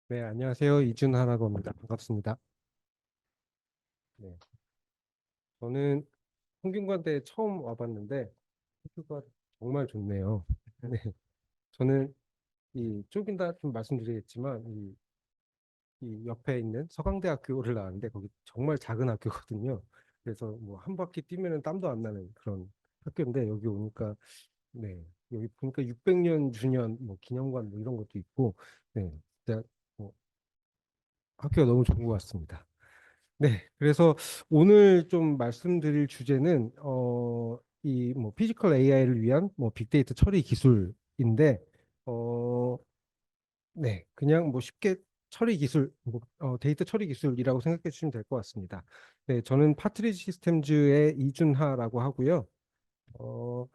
네, 안녕하세요. 이준하라고 합니다. 반갑습니다. 네, 저는 홍균관대에 처음 와봤는데 학교가 정말 좋네요. 네, 저는 이 좀 이따 좀 말씀드리겠지만 이 옆에 있는 서강대학교를 나왔는데 거기 정말 작은 학교거든요. 그래서 뭐 한 바퀴 뛰면은 땀도 안 나는 그런 학교인데 여기 오니까 네, 여기 보니까 600년 주년 뭐 기념관 뭐 이런 것도 있고 네, 진짜 뭐 학교가 너무 좋은 것 같습니다. 네, 그래서 오늘 좀 말씀드릴 주제는 이 뭐 피지컬 AI를 위한 뭐 빅데이터 처리 기술인데 네, 그냥 뭐 쉽게 처리 기술, 뭐, 데이터 처리 기술이라고 생각해 주시면 될 것 같습니다. 네, 저는 파트리지 시스템즈의 이준하라고 하고요. 어,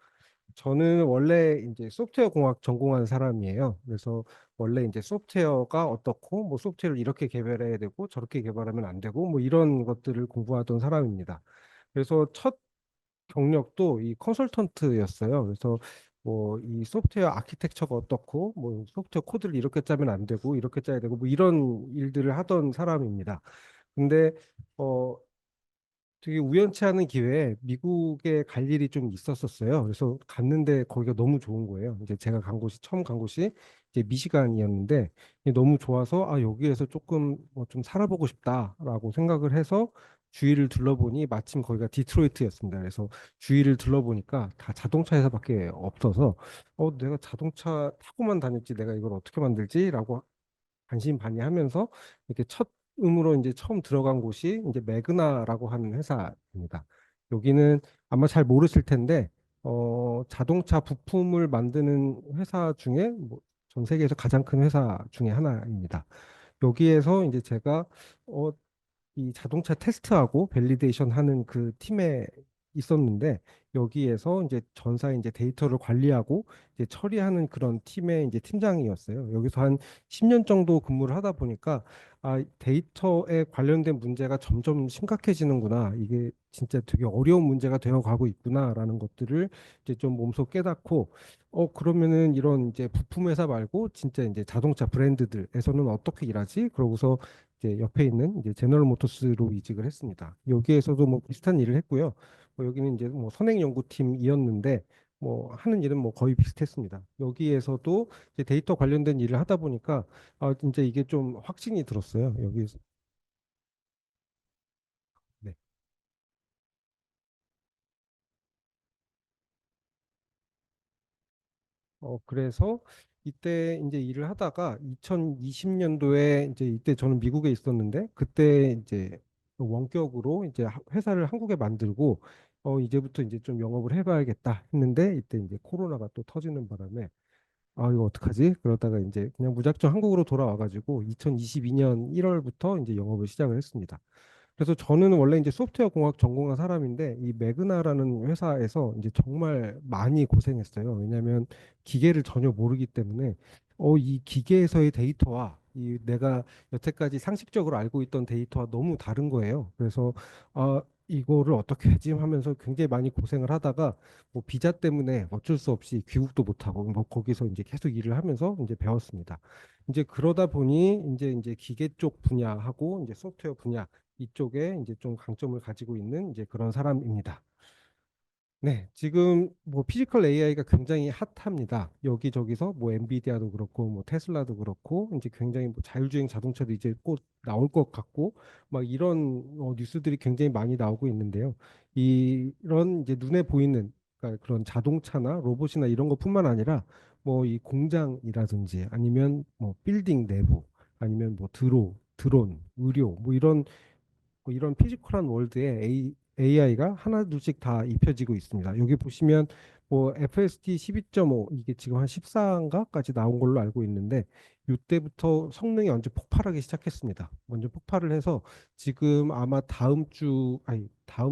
저는 원래 이제 소프트웨어 공학 전공한 사람이에요. 그래서 원래 이제 소프트웨어가 어떻고, 뭐 소프트웨어를 이렇게 개발해야 되고, 저렇게 개발하면 안 되고, 뭐 이런 것들을 공부하던 사람입니다. 그래서 첫 경력도 이 컨설턴트였어요. 그래서 뭐 이 소프트웨어 아키텍처가 어떻고, 뭐 소프트웨어 코드를 이렇게 짜면 안 되고, 이렇게 짜야 되고, 뭐 이런 일들을 하던 사람입니다. 근데 어, 되게 우연치 않은 기회에 미국에 갈 일이 좀 있었었어요. 그래서 갔는데 거기가 너무 좋은 거예요. 이제 제가 간 곳이 처음 간 곳이 이제 미시간이었는데 이게 너무 좋아서 아 여기에서 조금 뭐 좀 살아보고 싶다라고 생각을 해서 주위를 둘러보니 마침 거기가 디트로이트였습니다. 그래서 주위를 둘러보니까 다 자동차 회사밖에 없어서 내가 자동차 타고만 다녔지 내가 이걸 어떻게 만들지라고 반신반의하면서 이렇게 첫 음으로 이제 처음 들어간 곳이 이제 매그나라고 하는 회사입니다. 여기는 아마 잘 모르실 텐데 자동차 부품을 만드는 회사 중에 뭐전 세계에서 가장 큰 회사 중에 하나입니다. 여기에서 이제 제가 어, 이 자동차 테스트하고 밸리데이션 하는 그 팀에 있었는데 여기에서 이제 전사의 이제 데이터를 관리하고 이제 처리하는 그런 팀의 이제 팀장이었어요. 여기서 한 10년 정도 근무를 하다 보니까 아, 데이터에 관련된 문제가 점점 심각해지는구나. 이게 진짜 되게 어려운 문제가 되어 가고 있구나라는 것들을 이제 좀 몸소 깨닫고 그러면은 이런 이제 부품 회사 말고 진짜 이제 자동차 브랜드들에서는 어떻게 일하지? 그러고서 이제 옆에 있는 이제 제너럴 모터스로 이직을 했습니다. 여기에서도 뭐 비슷한 일을 했고요. 여기는 이제 뭐 선행 연구팀이었는데 뭐 하는 일은 뭐 거의 비슷했습니다. 여기에서도 이제 데이터 관련된 일을 하다 보니까 아 진짜 이게 좀 확신이 들었어요. 여기서 네. 그래서 이때 이제 일을 하다가 2020년도에 이제 이때 저는 미국에 있었는데 그때 이제 원격으로 이제 회사를 한국에 만들고 이제부터 이제 좀 영업을 해봐야겠다 했는데 이때 이제 코로나가 또 터지는 바람에 아 이거 어떡하지? 그러다가 이제 그냥 무작정 한국으로 돌아와가지고 2022년 1월부터 이제 영업을 시작을 했습니다. 그래서 저는 원래 이제 소프트웨어 공학 전공한 사람인데 이 매그나라는 회사에서 이제 정말 많이 고생했어요. 왜냐하면 기계를 전혀 모르기 때문에 이 기계에서의 데이터와 이 내가 여태까지 상식적으로 알고 있던 데이터와 너무 다른 거예요. 그래서 이거를 어떻게 하지 하면서 굉장히 많이 고생을 하다가 뭐 비자 때문에 어쩔 수 없이 귀국도 못하고 뭐 거기서 이제 계속 일을 하면서 이제 배웠습니다. 이제 그러다 보니 이제 기계 쪽 분야하고 이제 소프트웨어 분야 이쪽에 이제 좀 강점을 가지고 있는 이제 그런 사람입니다. 네, 지금 뭐 피지컬 AI가 굉장히 핫합니다. 여기저기서 뭐 엔비디아도 그렇고 뭐 테슬라도 그렇고 이제 굉장히 뭐 자율주행 자동차도 이제 곧 나올 것 같고 막 이런 뉴스들이 굉장히 많이 나오고 있는데요. 이런 이제 눈에 보이는 그러니까 그런 자동차나 로봇이나 이런 것뿐만 아니라 뭐 이 공장이라든지 아니면 뭐 빌딩 내부 아니면 뭐 드론, 의료 뭐 이런 피지컬한 월드에 AI가 하나 둘씩 다 입혀지고 있습니다. 여기 보시면 뭐 FSD 12.5 이게 지금 한 14인가까지 나온 걸로 알고 있는데 이때부터 성능이 완전 폭발하기 시작했습니다. 먼저 폭발을 해서 지금 아마 다음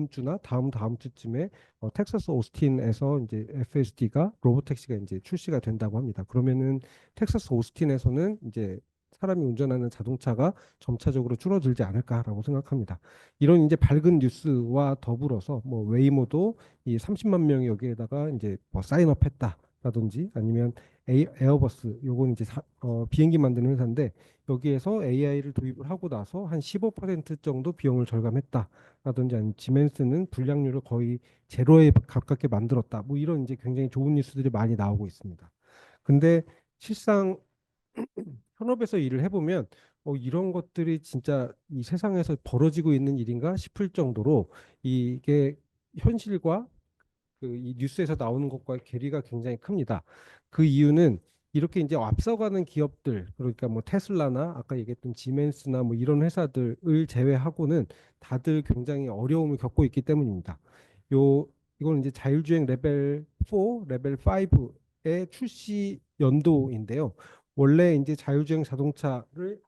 주나 다음 주쯤에 텍사스 오스틴에서 이제 FSD가 로보택시가 이제 출시가 된다고 합니다. 그러면은 텍사스 오스틴에서는 이제 사람이 운전하는 자동차가 점차적으로 줄어들지 않을까라고 생각합니다. 이런 이제 밝은 뉴스와 더불어서 뭐 웨이모도 이 30만 명이 여기에다가 이제 뭐 사인업했다. 라든지 아니면 에어버스 요건 이제 비행기 만드는 회사인데 여기에서 AI를 도입을 하고 나서 한 15% 정도 비용을 절감했다라든지 아니면 지멘스는 불량률을 거의 제로에 가깝게 만들었다. 뭐 이런 이제 굉장히 좋은 뉴스들이 많이 나오고 있습니다. 근데 실상 현업에서 일을 해보면 이런 것들이 진짜 이 세상에서 벌어지고 있는 일인가 싶을 정도로 이게 현실과 그 이 뉴스에서 나오는 것과 괴리가 굉장히 큽니다. 그 이유는 이렇게 이제 앞서가는 기업들, 그러니까 뭐 테슬라나 아까 얘기했던 지멘스나 뭐 이런 회사들을 제외하고는 다들 굉장히 어려움을 겪고 있기 때문입니다. 요 이건 이제 자율주행 레벨 4, 레벨 5의 출시 연도인데요. 원래 이제 자율주행 자동차를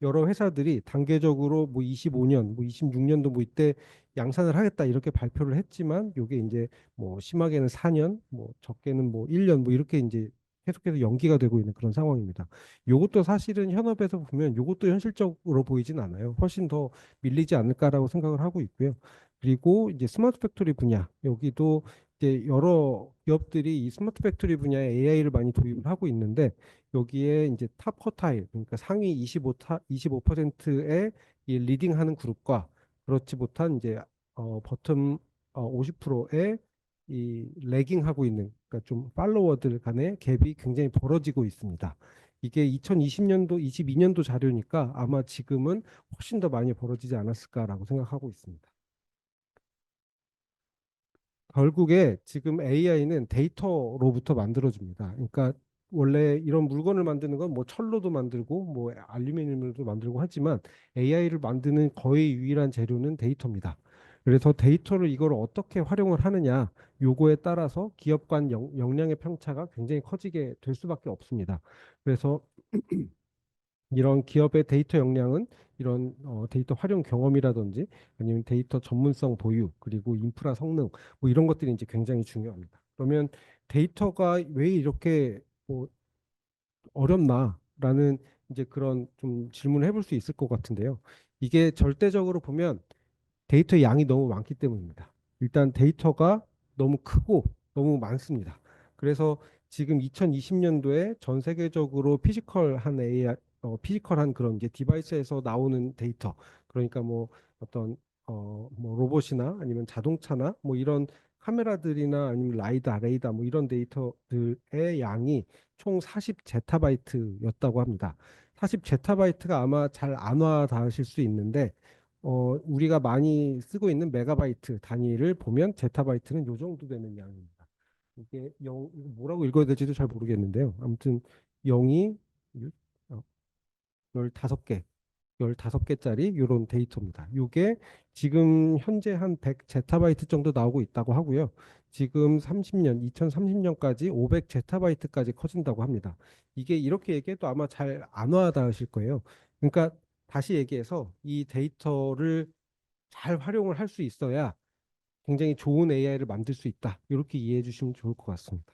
여러 회사들이 단계적으로 뭐 25년, 뭐 26년도 뭐 이때 양산을 하겠다 이렇게 발표를 했지만 요게 이제 뭐 심하게는 4년, 뭐 적게는 뭐 1년 뭐 이렇게 이제 계속해서 연기가 되고 있는 그런 상황입니다. 요것도 사실은 현업에서 보면 요것도 현실적으로 보이진 않아요. 훨씬 더 밀리지 않을까라고 생각을 하고 있고요. 그리고 이제 스마트 팩토리 분야 여기도 이제 여러 기업들이 이 스마트 팩토리 분야에 AI를 많이 도입을 하고 있는데 여기에 이제 탑 쿼타일 그러니까 상위 25%의 이 리딩하는 그룹과 그렇지 못한 이제 버텀 50%의 이 레깅하고 있는 그러니까 좀 팔로워들 간의 갭이 굉장히 벌어지고 있습니다. 이게 2020년도, 22년도 자료니까 아마 지금은 훨씬 더 많이 벌어지지 않았을까라고 생각하고 있습니다. 결국에 지금 AI는 데이터로부터 만들어집니다. 그러니까 원래 이런 물건을 만드는 건 뭐 철로도 만들고 뭐 알루미늄으로도 만들고 하지만 AI를 만드는 거의 유일한 재료는 데이터입니다. 그래서 데이터를 이걸 어떻게 활용을 하느냐 요거에 따라서 기업 간 역량의 편차가 굉장히 커지게 될 수밖에 없습니다. 그래서 이런 기업의 데이터 역량은 이런 데이터 활용 경험이라든지 아니면 데이터 전문성 보유 그리고 인프라 성능 뭐 이런 것들이 이제 굉장히 중요합니다. 그러면 데이터가 왜 이렇게 뭐 어렵나라는 이제 그런 좀 질문을 해볼 수 있을 것 같은데요. 이게 절대적으로 보면 데이터의 양이 너무 많기 때문입니다. 일단 데이터가 너무 크고 너무 많습니다. 그래서 지금 2020년도에 전 세계적으로 피지컬한 AI, 피지컬한 그런 이제 디바이스에서 나오는 데이터, 그러니까 뭐 어떤 뭐 로봇이나 아니면 자동차나 뭐 이런 카메라들이나 아니면 라이다, 레이다 뭐 이런 데이터들의 양이 총 40 제타바이트였다고 합니다. 40 제타바이트가 아마 잘 안 와 닿으실 수 있는데 우리가 많이 쓰고 있는 메가바이트 단위를 보면 제타바이트는 요 정도 되는 양입니다. 이게 이거 뭐라고 읽어야 될지도 잘 모르겠는데요. 아무튼 0이 15개, 15개짜리 이런 데이터입니다. 이게 지금 현재 한 100 제타바이트 정도 나오고 있다고 하고요. 지금 30년, 2030년까지 500 제타바이트까지 커진다고 합니다. 이게 이렇게 얘기해도 아마 잘 안 와닿으실 거예요. 그러니까 다시 얘기해서 이 데이터를 잘 활용을 할 수 있어야 굉장히 좋은 AI를 만들 수 있다. 이렇게 이해해 주시면 좋을 것 같습니다.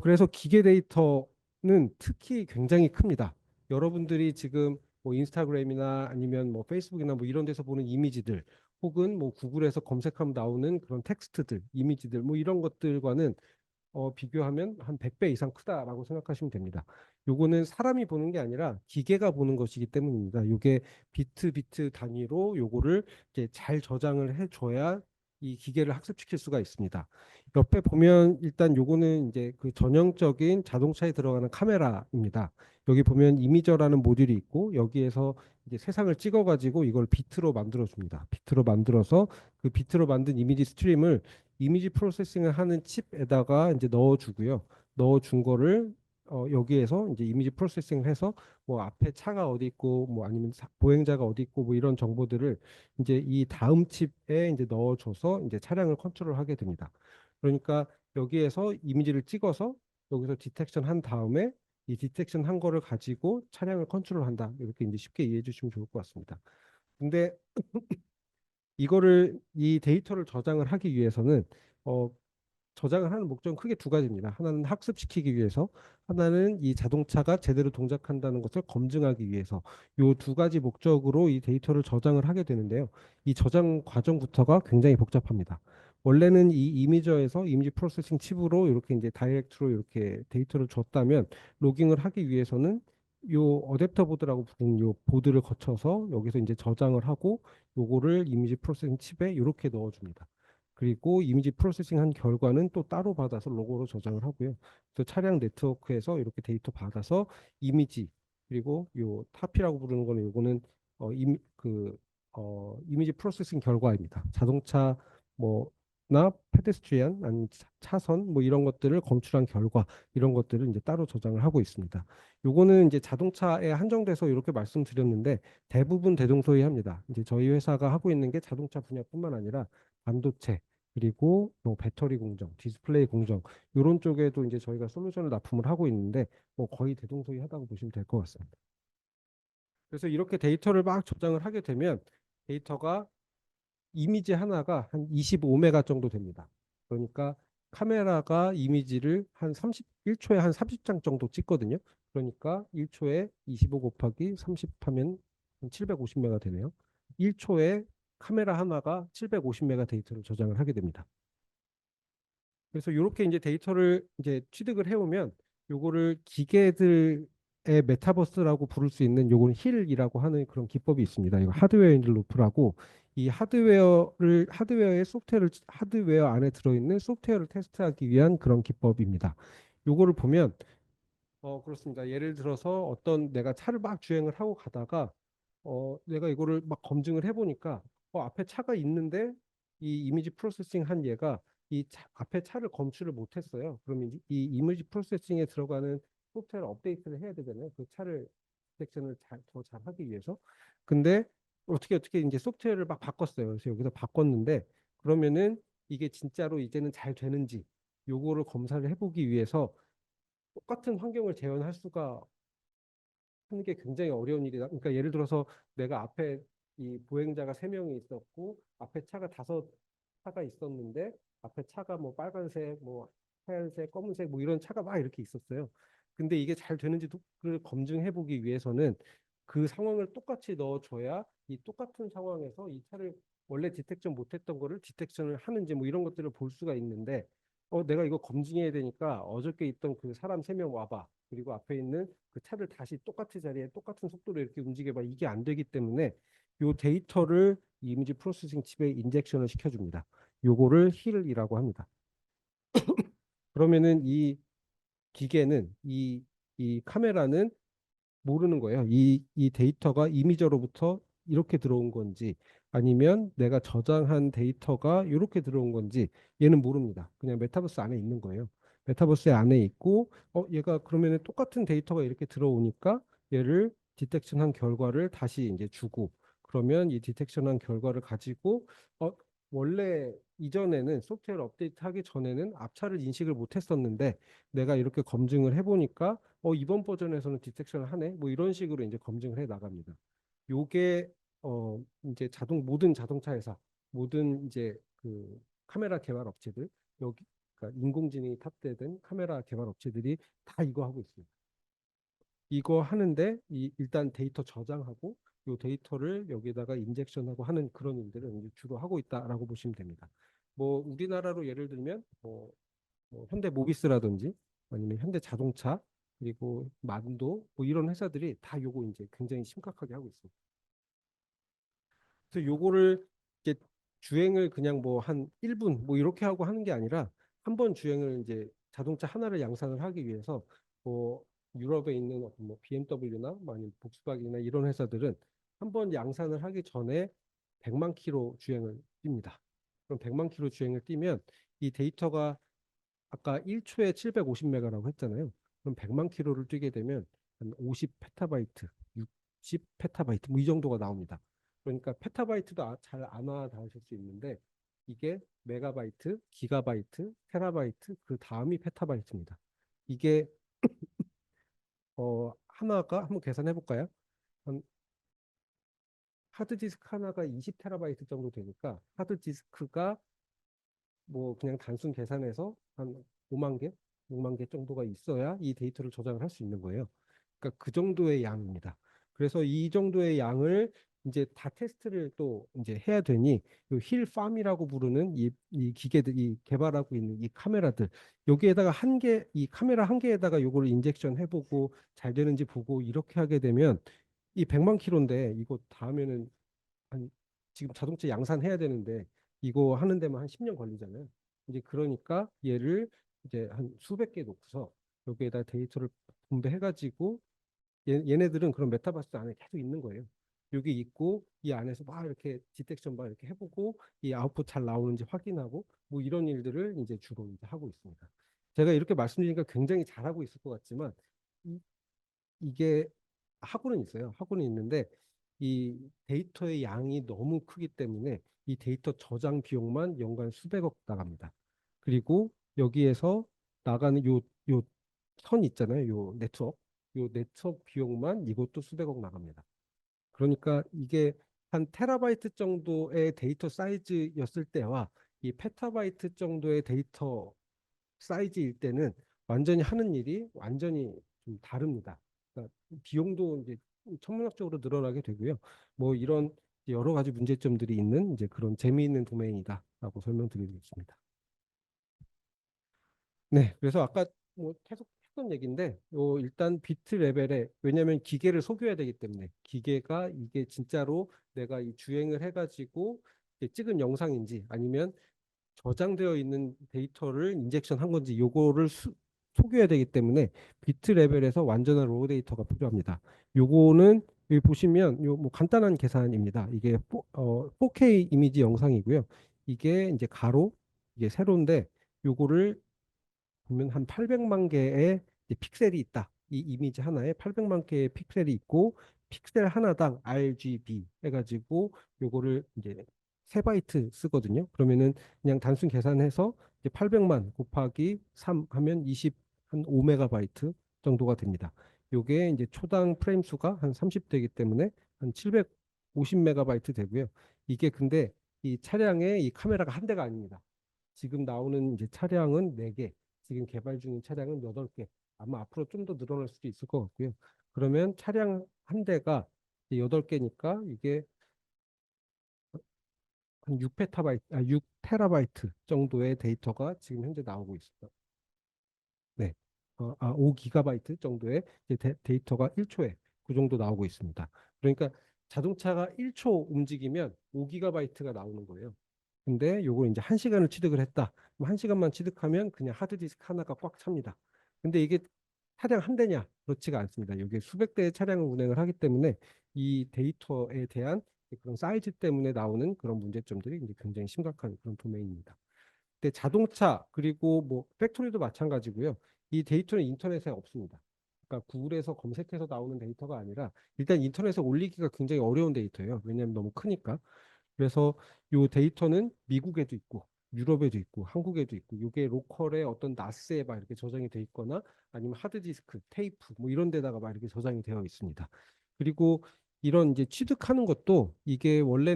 그래서 기계 데이터는 특히 굉장히 큽니다. 여러분들이 지금 뭐 인스타그램이나 아니면 뭐 페이스북이나 뭐 이런 데서 보는 이미지들 혹은 뭐 구글에서 검색하면 나오는 그런 텍스트들, 이미지들 뭐 이런 것들과는 비교하면 한 100배 이상 크다라고 생각하시면 됩니다. 요거는 사람이 보는 게 아니라 기계가 보는 것이기 때문입니다. 요게 비트 비트 단위로 요거를 이제 잘 저장을 해줘야 이 기계를 학습시킬 수가 있습니다. 옆에 보면 일단 요거는 이제 그 전형적인 자동차에 들어가는 카메라입니다. 여기 보면 이미저라는 모듈이 있고 여기에서 이제 세상을 찍어가지고 이걸 비트로 만들어 줍니다. 비트로 만들어서 그 비트로 만든 이미지 스트림을 이미지 프로세싱을 하는 칩에다가 이제 넣어주고요. 넣어준 거를 여기에서 이제 이미지 프로세싱을 해서 뭐 앞에 차가 어디 있고 뭐 아니면 보행자가 어디 있고 뭐 이런 정보들을 이제 이 다음 칩에 이제 넣어줘서 이제 차량을 컨트롤하게 됩니다. 그러니까 여기에서 이미지를 찍어서 여기서 디텍션 한 다음에 이 디텍션 한 거를 가지고 차량을 컨트롤한다. 이렇게 이제 쉽게 이해해 주시면 좋을 것 같습니다. 근데 이거를 이 데이터를 저장을 하기 위해서는 어, 저장을 하는 목적은 크게 두 가지입니다. 하나는 학습시키기 위해서, 하나는 이 자동차가 제대로 동작한다는 것을 검증하기 위해서. 이 두 가지 목적으로 이 데이터를 저장을 하게 되는데요. 이 저장 과정부터가 굉장히 복잡합니다. 원래는 이 이미저에서 이미지 프로세싱 칩으로 이렇게 이제 다이렉트로 이렇게 데이터를 줬다면 로깅을 하기 위해서는 요 어댑터 보드라고 부르는 요 보드를 거쳐서 여기서 이제 저장을 하고 요거를 이미지 프로세싱 칩에 이렇게 넣어줍니다. 그리고 이미지 프로세싱 한 결과는 또 따로 받아서 로고로 저장을 하고요. 또 차량 네트워크에서 이렇게 데이터 받아서 이미지 그리고 요 타피라고 부르는 거는 요거는 이미지 프로세싱 결과입니다. 자동차 뭐나 페데스트리안 아니 차선 뭐 이런 것들을 검출한 결과 이런 것들을 이제 따로 저장을 하고 있습니다. 요거는 이제 자동차에 한정돼서 이렇게 말씀드렸는데 대부분 대동소이합니다. 이제 저희 회사가 하고 있는 게 자동차 분야뿐만 아니라 반도체 그리고 뭐 배터리 공정, 디스플레이 공정 이런 쪽에도 이제 저희가 솔루션을 납품을 하고 있는데 뭐 거의 대동소이하다고 보시면 될 것 같습니다. 그래서 이렇게 데이터를 막 저장을 하게 되면 데이터가 이미지 하나가 한 25메가 정도 됩니다. 그러니까 카메라가 이미지를 한 1초에 한 30장 정도 찍거든요. 그러니까 1초에 25 곱하기 30 하면 750메가 되네요. 1초에 카메라 하나가 750메가 데이터를 저장을 하게 됩니다. 그래서 이렇게 이제 데이터를 이제 취득을 해오면 요거를 기계들의 메타버스라고 부를 수 있는 요거는 힐이라고 하는 그런 기법이 있습니다. 이거 하드웨어 인루프라고 이 하드웨어의 소프트웨어를 하드웨어 안에 들어있는 소프트웨어를 테스트하기 위한 그런 기법입니다. 요거를 보면 그렇습니다. 예를 들어서 어떤 내가 차를 막 주행을 하고 가다가 내가 이거를 막 검증을 해보니까 앞에 차가 있는데 이 이미지 프로세싱 한 얘가 앞에 차를 검출을 못했어요. 그러면 이 이미지 프로세싱에 들어가는 소프트웨어 업데이트를 해야 되잖아요. 그 차를 디텍션을 더 잘하기 위해서. 근데 어떻게 이제 소프트웨어를 막 바꿨어요. 그래서 여기서 바꿨는데 그러면은 이게 진짜로 이제는 잘 되는지 요거를 검사를 해보기 위해서 똑같은 환경을 재현할 수가 하는 게 굉장히 어려운 일이다. 그러니까 예를 들어서 내가 앞에 이 보행자가 세 명이 있었고 앞에 차가 다섯 차가 있었는데 앞에 차가 뭐 빨간색, 뭐 하얀색, 검은색 뭐 이런 차가 막 이렇게 있었어요. 근데 이게 잘 되는지를 검증해 보기 위해서는 그 상황을 똑같이 넣어줘야 이 똑같은 상황에서 이 차를 원래 디텍션 못했던 거를 디텍션을 하는지 뭐 이런 것들을 볼 수가 있는데 내가 이거 검증해야 되니까 어저께 있던 그 사람 세 명 와봐. 그리고 앞에 있는 그 차를 다시 똑같은 자리에 똑같은 속도로 이렇게 움직여봐. 이게 안 되기 때문에 요 데이터를 이미지 프로세싱 칩에 인젝션을 시켜줍니다. 요거를 힐이라고 합니다. 그러면은 이 기계는 이 카메라는 모르는 거예요. 이 데이터가 이미저로부터 이렇게 들어온 건지 아니면 내가 저장한 데이터가 이렇게 들어온 건지 얘는 모릅니다. 그냥 메타버스 안에 있는 거예요. 메타버스 안에 있고 얘가 그러면은 똑같은 데이터가 이렇게 들어오니까 얘를 디텍션한 결과를 다시 이제 주고 그러면 이 디텍션한 결과를 가지고 어, 원래 이전에는 소프트웨어 업데이트 하기 전에는 앞차를 인식을 못 했었는데 내가 이렇게 검증을 해보니까 이번 버전에서는 디텍션을 하네. 뭐 이런 식으로 이제 검증을 해 나갑니다. 요게 이제 모든 자동차 회사, 모든 이제 그 카메라 개발 업체들 여기 그러니까 인공지능이 탑재된 카메라 개발 업체들이 다 이거 하고 있습니다. 이거 하는데 일단 데이터 저장하고 요 데이터를 여기다가 인젝션하고 하는 그런 일들을 이제 주로 하고 있다라고 보시면 됩니다. 뭐 우리나라로 예를 들면 뭐 현대 모비스라든지 아니면 현대 자동차 그리고 만도 뭐 이런 회사들이 다 요거 이제 굉장히 심각하게 하고 있습니다. 그래서 요거를 이제 주행을 그냥 뭐 한 1분 뭐 이렇게 하고 하는 게 아니라 한 번 주행을 이제 자동차 하나를 양산을 하기 위해서 뭐 유럽에 있는 어떤 뭐 BMW나 아니면 복스바겐이나 이런 회사들은 한 번 양산을 하기 전에 100만 킬로 주행을 뜁니다. 그럼 100만 킬로 주행을 뛰면 이 데이터가 아까 1초에 750메가라고 했잖아요. 그럼 100만 킬로를 뛰게 되면 한 50 페타바이트, 60 페타바이트 뭐 이 정도가 나옵니다. 그러니까 페타바이트도 잘 안 와닿으실 수 있는데 이게 메가바이트, 기가바이트, 테라바이트 그 다음이 페타바이트입니다. 이게 하나가 한번 계산해 볼까요? 한 하드디스크 하나가 20테라바이트 정도 되니까 하드디스크가 뭐 그냥 단순 계산해서 한 5만 개, 6만 개 정도가 있어야 이 데이터를 저장을 할 수 있는 거예요. 그러니까 그 정도의 양입니다. 그래서 이 정도의 양을 이제 다 테스트를 또 이제 해야 되니 힐팜이라고 부르는 이 기계들, 이 개발하고 있는 이 카메라들, 여기에다가 이 카메라 한 개에다가 요거를 인젝션 해보고 잘 되는지 보고 이렇게 하게 되면 이 100만 킬로인데 이거 다 하면은 한 지금 자동차 양산해야 되는데 이거 하는 데만 한 10년 걸리잖아요. 이제 그러니까 얘를 이제 한 수백 개 놓고서 여기에다 데이터를 분배해가지고 얘네들은 그런 메타버스 안에 계속 있는 거예요. 여기 있고 이 안에서 막 이렇게 디텍션 막 이렇게 해보고 이 아웃풋 잘 나오는지 확인하고 뭐 이런 일들을 이제 주로 이제 하고 있습니다. 제가 이렇게 말씀드리니까 굉장히 잘하고 있을 것 같지만 이, 이게 하고는 있어요. 하고는 있는데 이 데이터의 양이 너무 크기 때문에 이 데이터 저장 비용만 연간 수백억 나갑니다. 그리고 여기에서 나가는 요 선 있잖아요. 요 네트워크 비용만 이것도 수백억 나갑니다. 그러니까 이게 한 테라바이트 정도의 데이터 사이즈였을 때와 이 페타바이트 정도의 데이터 사이즈일 때는 완전히 하는 일이 완전히 좀 다릅니다. 그러니까 비용도 이제 천문학적으로 늘어나게 되고요. 뭐 이런 여러 가지 문제점들이 있는 이제 그런 재미있는 도메인이다라고 설명드리겠습니다. 네, 그래서 아까 뭐 계속 했던 얘기인데, 일단 비트 레벨에, 왜냐하면 기계를 속여야 되기 때문에 기계가 이게 진짜로 내가 이 주행을 해가지고 찍은 영상인지 아니면 저장되어 있는 데이터를 인젝션 한 건지 요거를 속여야 되기 때문에 비트 레벨에서 완전한 로우 데이터가 필요합니다. 요거는 여기 보시면 요 뭐 간단한 계산입니다. 이게 4K 이미지 영상이고요. 이게 이제 가로 이게 세로인데 요거를 보면 한 800만 개의 픽셀이 있다. 이 이미지 하나에 800만 개의 픽셀이 있고 픽셀 하나당 RGB 해가지고 요거를 이제 3바이트 쓰거든요. 그러면은 그냥 단순 계산해서 이제 800만 곱하기 3 하면 한 5메가바이트 정도가 됩니다. 요게 이제 초당 프레임 수가 한 30 되기 때문에 한 750메가바이트 되고요. 이게 근데 이 차량에 이 카메라가 한 대가 아닙니다. 지금 나오는 이제 차량은 4개, 지금 개발 중인 차량은 8개. 아마 앞으로 좀 더 늘어날 수도 있을 것 같고요. 그러면 차량 한 대가 8개니까 이게 한 6테라바이트 정도의 데이터가 지금 현재 나오고 있습니다. 네. 5기가바이트 정도의 데이터가 1초에 그 정도 나오고 있습니다. 그러니까 자동차가 1초 움직이면 5기가바이트가 나오는 거예요. 근데 요걸 이제 1시간을 취득을 했다. 그럼 1시간만 취득하면 그냥 하드디스크 하나가 꽉 찹니다. 근데 이게 차량 한 대냐? 그렇지가 않습니다. 이게 수백 대의 차량을 운행을 하기 때문에 이 데이터에 대한 그런 사이즈 때문에 나오는 그런 문제점들이 이제 굉장히 심각한 그런 도메인입니다. 근데 자동차 그리고 뭐 팩토리도 마찬가지고요. 이 데이터는 인터넷에 없습니다. 그러니까 구글에서 검색해서 나오는 데이터가 아니라 일단 인터넷에 올리기가 굉장히 어려운 데이터예요. 왜냐하면 너무 크니까. 그래서 요 데이터는 미국에도 있고 유럽에도 있고 한국에도 있고 이게 로컬의 어떤 나스에 막 이렇게 저장이 돼 있거나 아니면 하드디스크, 테이프 뭐 이런 데다가 막 이렇게 저장이 되어 있습니다. 그리고 이런 이제 취득하는 것도 이게 원래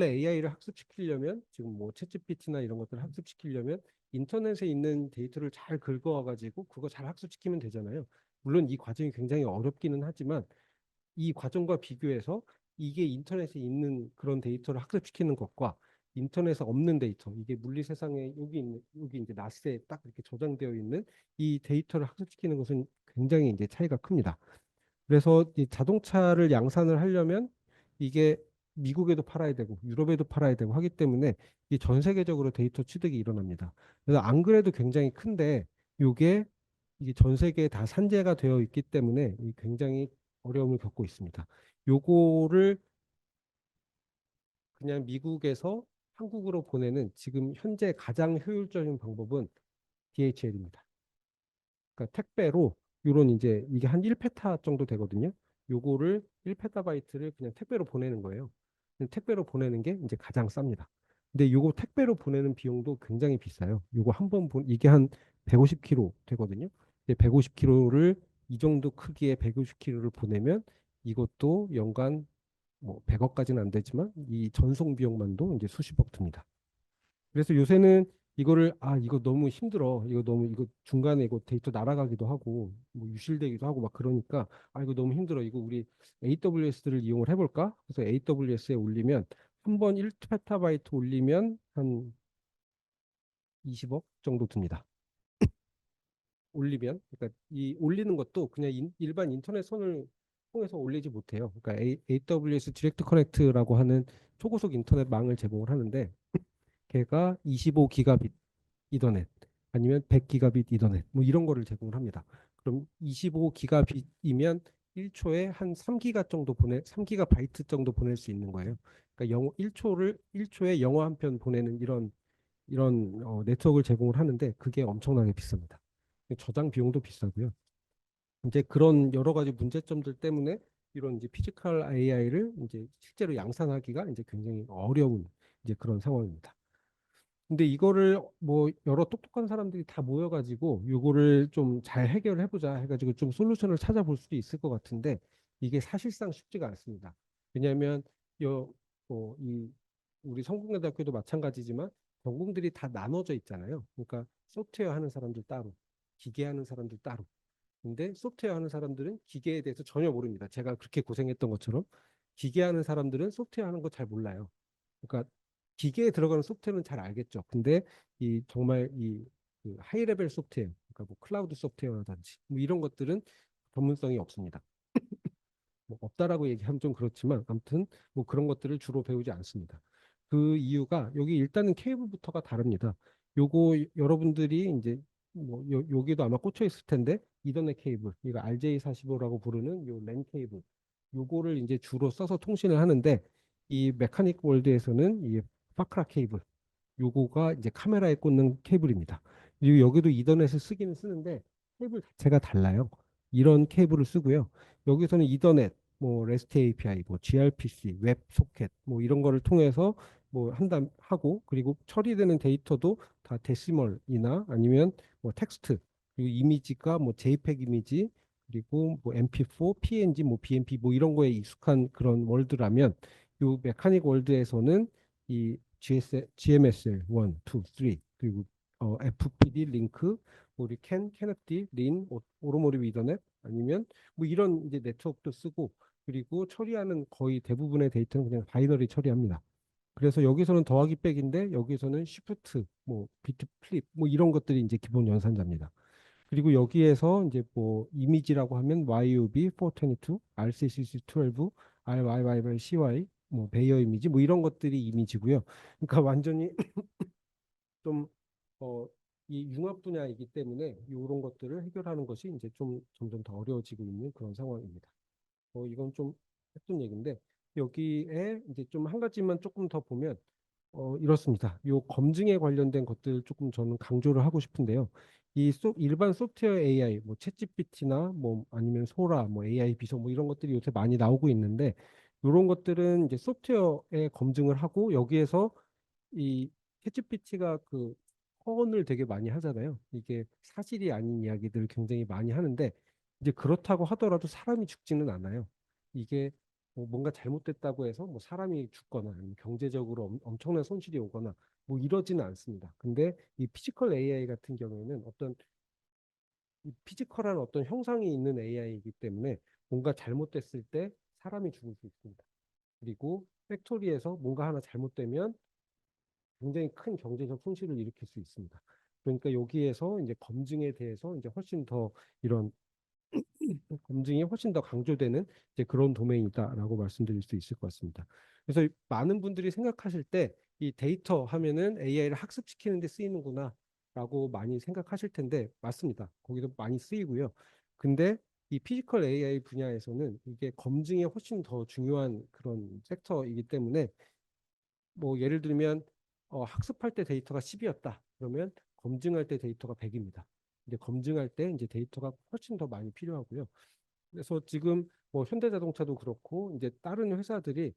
AI를 학습시키려면 지금 뭐 챗GPT나 이런 것들을 학습시키려면 인터넷에 있는 데이터를 잘 긁어와 가지고 그거 잘 학습시키면 되잖아요. 물론 이 과정이 굉장히 어렵기는 하지만 이 과정과 비교해서 이게 인터넷에 있는 그런 데이터를 학습시키는 것과 인터넷에 없는 데이터, 이게 물리 세상에 여기 이제 나스에 딱 이렇게 저장되어 있는 이 데이터를 학습시키는 것은 굉장히 이제 차이가 큽니다. 그래서 이 자동차를 양산을 하려면 이게 미국에도 팔아야 되고 유럽에도 팔아야 되고 하기 때문에 이 전 세계적으로 데이터 취득이 일어납니다. 그래서 안 그래도 굉장히 큰데 요게 이게 전 세계에 다 산재가 되어 있기 때문에 굉장히 어려움을 겪고 있습니다. 요거를 그냥 미국에서 한국으로 보내는 지금 현재 가장 효율적인 방법은 DHL입니다. 그러니까 택배로 요런 이제 이게 한 1페타 정도 되거든요. 요거를 1페타바이트를 그냥 택배로 보내는 거예요. 택배로 보내는 게 이제 가장 쌉니다. 근데 요거 택배로 보내는 비용도 굉장히 비싸요. 요거 이게 한 150kg 되거든요. 150kg를 이 정도 크기의 150kg를 보내면 이것도 연간 뭐 100억까지는 안 되지만 이 전송 비용만도 이제 수십억 듭니다. 그래서 요새는 이거를 이거 너무 힘들어. 이거 너무 이거 중간에 이거 데이터 날아가기도 하고 뭐 유실되기도 하고 막 그러니까 이거 너무 힘들어. 이거 우리 AWS를 이용을 해볼까? 그래서 AWS에 올리면 한 번 1페타바이트 올리면 한 20억 정도 듭니다. 올리면 그러니까 이 올리는 것도 그냥 일반 인터넷 선을 통해서 올리지 못해요. 그러니까 AWS 디렉트 커넥트라고 하는 초고속 인터넷 망을 제공을 하는데 걔가 25기가빗 이더넷 아니면 100기가빗 이더넷 뭐 이런 거를 제공을 합니다. 그럼 25기가빗이면 1초에 한 3기가 정도 3기가바이트 정도 보낼 수 있는 거예요. 그러니까 1초에 영화 한 편 보내는 이런 네트워크를 제공을 하는데 그게 엄청나게 비쌉니다. 저장 비용도 비싸고요. 이제 그런 여러 가지 문제점들 때문에 이런 이제 피지컬 AI를 이제 실제로 양산하기가 이제 굉장히 어려운 이제 그런 상황입니다. 근데 이거를 뭐 여러 똑똑한 사람들이 다 모여가지고 이거를 좀 잘 해결해보자 해가지고 좀 솔루션을 찾아볼 수도 있을 것 같은데 이게 사실상 쉽지가 않습니다. 왜냐하면 이 우리 성공회대학교도 마찬가지지만 전공들이 다 나눠져 있잖아요. 그러니까 소프트웨어 하는 사람들 따로, 기계 하는 사람들 따로. 근데 소프트웨어 하는 사람들은 기계에 대해서 전혀 모릅니다. 제가 그렇게 고생했던 것처럼 기계 하는 사람들은 소프트웨어 하는 거 잘 몰라요. 그러니까 기계에 들어가는 소프트웨어는 잘 알겠죠. 근데 이 정말 그 하이 레벨 소프트웨어, 그러니까 뭐 클라우드 소프트웨어라든지 뭐 이런 것들은 전문성이 없습니다. 뭐 없다라고 얘기하면 좀 그렇지만 아무튼 뭐 그런 것들을 주로 배우지 않습니다. 그 이유가 여기 일단은 케이블부터가 다릅니다. 요거 여러분들이 이제 뭐 여기도 아마 꽂혀 있을 텐데 이더넷 케이블, 이거 RJ45라고 부르는 요 랜 케이블, 요거를 이제 주로 써서 통신을 하는데 이 메카닉 월드에서는 이 파크라 케이블, 요거가 이제 카메라에 꽂는 케이블입니다. 그리고 여기도 이더넷을 쓰기는 쓰는데 케이블 자체가 달라요. 이런 케이블을 쓰고요. 여기서는 이더넷, 뭐 REST API, 뭐 gRPC, 웹 소켓, 뭐 이런 거를 통해서 뭐 한다 하고 그리고 처리되는 데이터도 다 데시멀이나 아니면 뭐 텍스트 그리고 이미지가 뭐 JPEG 이미지 그리고 뭐 MP4, PNG, 뭐 BMP 뭐 이런 거에 익숙한 그런 월드라면 요 메카닉 월드에서는 이 GMSL 1, 2, 3 그리고 FPD 링크, 우리 캐너디, 린, 오로모리브 이더넷 아니면 뭐 이런 이제 네트워크도 쓰고 그리고 처리하는 거의 대부분의 데이터는 그냥 바이너리 처리합니다. 그래서 여기서는 더하기 빼기인데 여기서는 시프트, 뭐 비트 플립 뭐 이런 것들이 이제 기본 연산자입니다. 그리고 여기에서 이제 뭐 이미지라고 하면 YUB 422, RCCC12, RYYCY, 뭐 베이어 이미지 뭐 이런 것들이 이미지고요. 그러니까 완전히 좀 이 융합 분야이기 때문에 이런 것들을 해결하는 것이 이제 좀 점점 더 어려워지고 있는 그런 상황입니다. 이건 좀 했던 얘기인데 여기에 이제 좀 한 가지만 조금 더 보면 이렇습니다. 요 검증에 관련된 것들 조금 저는 강조를 하고 싶은데요. 일반 소프트웨어 AI, 뭐 챗GPT나 뭐 아니면 소라, 뭐 AI 비서 뭐 이런 것들이 요새 많이 나오고 있는데 이런 것들은 이제 소프트웨어에 검증을 하고 여기에서 이 챗GPT가 그 허언을 되게 많이 하잖아요. 이게 사실이 아닌 이야기들을 굉장히 많이 하는데 이제 그렇다고 하더라도 사람이 죽지는 않아요. 이게 뭐 뭔가 잘못됐다고 해서 뭐 사람이 죽거나 아니면 경제적으로 엄청난 손실이 오거나 뭐 이러지는 않습니다. 근데 이 피지컬 AI 같은 경우에는 어떤 이 피지컬한 어떤 형상이 있는 AI이기 때문에 뭔가 잘못됐을 때 사람이 죽을 수 있습니다. 그리고 팩토리에서 뭔가 하나 잘못되면 굉장히 큰 경제적 손실을 일으킬 수 있습니다. 그러니까 여기에서 이제 검증에 대해서 이제 훨씬 더 이런 검증이 훨씬 더 강조되는 이제 그런 도메인이다라고 말씀드릴 수 있을 것 같습니다. 그래서 많은 분들이 생각하실 때 이 데이터 하면은 AI를 학습시키는 데 쓰이는구나라고 많이 생각하실 텐데 맞습니다. 거기도 많이 쓰이고요. 근데 이 피지컬 AI 분야에서는 이게 검증에 훨씬 더 중요한 그런 섹터이기 때문에 뭐 예를 들면 학습할 때 데이터가 10이었다. 그러면 검증할 때 데이터가 100입니다. 근데 검증할 때 이제 데이터가 훨씬 더 많이 필요하고요. 그래서 지금 뭐 현대자동차도 그렇고 이제 다른 회사들이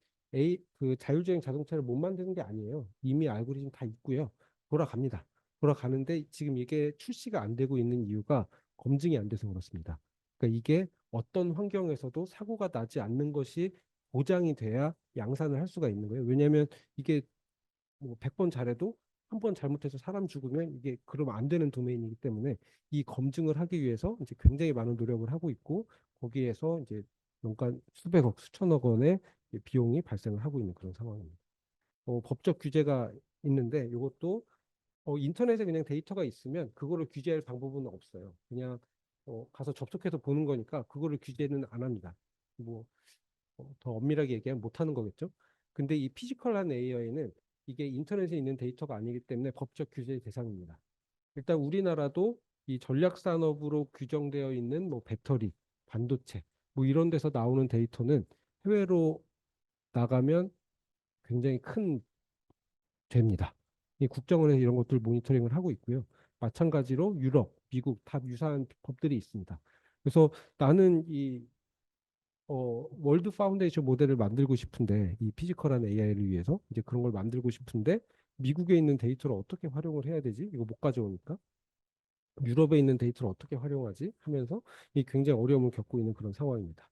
그 자율주행 자동차를 못 만드는 게 아니에요. 이미 알고리즘 다 있고요. 돌아갑니다. 돌아가는데 지금 이게 출시가 안 되고 있는 이유가 검증이 안 돼서 그렇습니다. 그러니까 이게 어떤 환경에서도 사고가 나지 않는 것이 보장이 돼야 양산을 할 수가 있는 거예요. 왜냐하면 이게 뭐 100번 잘해도 한 번 잘못해서 사람 죽으면 이게 그러면 안 되는 도메인이기 때문에 이 검증을 하기 위해서 이제 굉장히 많은 노력을 하고 있고 거기에서 이제 연간 수백억, 수천억 원의 비용이 발생을 하고 있는 그런 상황입니다. 법적 규제가 있는데 이것도 인터넷에 그냥 데이터가 있으면 그거를 규제할 방법은 없어요. 그냥 가서 접속해서 보는 거니까 그거를 규제는 안 합니다. 뭐 더 엄밀하게 얘기하면 못하는 거겠죠. 근데 이 피지컬한 AI는 이게 인터넷에 있는 데이터가 아니기 때문에 법적 규제 대상입니다. 일단 우리나라도 이 전략 산업으로 규정되어 있는 뭐 배터리, 반도체 뭐 이런 데서 나오는 데이터는 해외로 나가면 굉장히 큰 됩니다. 이 국정원에서 이런 것들 모니터링을 하고 있고요. 마찬가지로 유럽, 미국 다 유사한 법들이 있습니다. 그래서 나는 이 월드 파운데이션 모델을 만들고 싶은데 이 피지컬한 AI를 위해서 이제 그런 걸 만들고 싶은데 미국에 있는 데이터를 어떻게 활용을 해야 되지? 이거 못 가져오니까 유럽에 있는 데이터를 어떻게 활용하지? 하면서 이 굉장히 어려움을 겪고 있는 그런 상황입니다.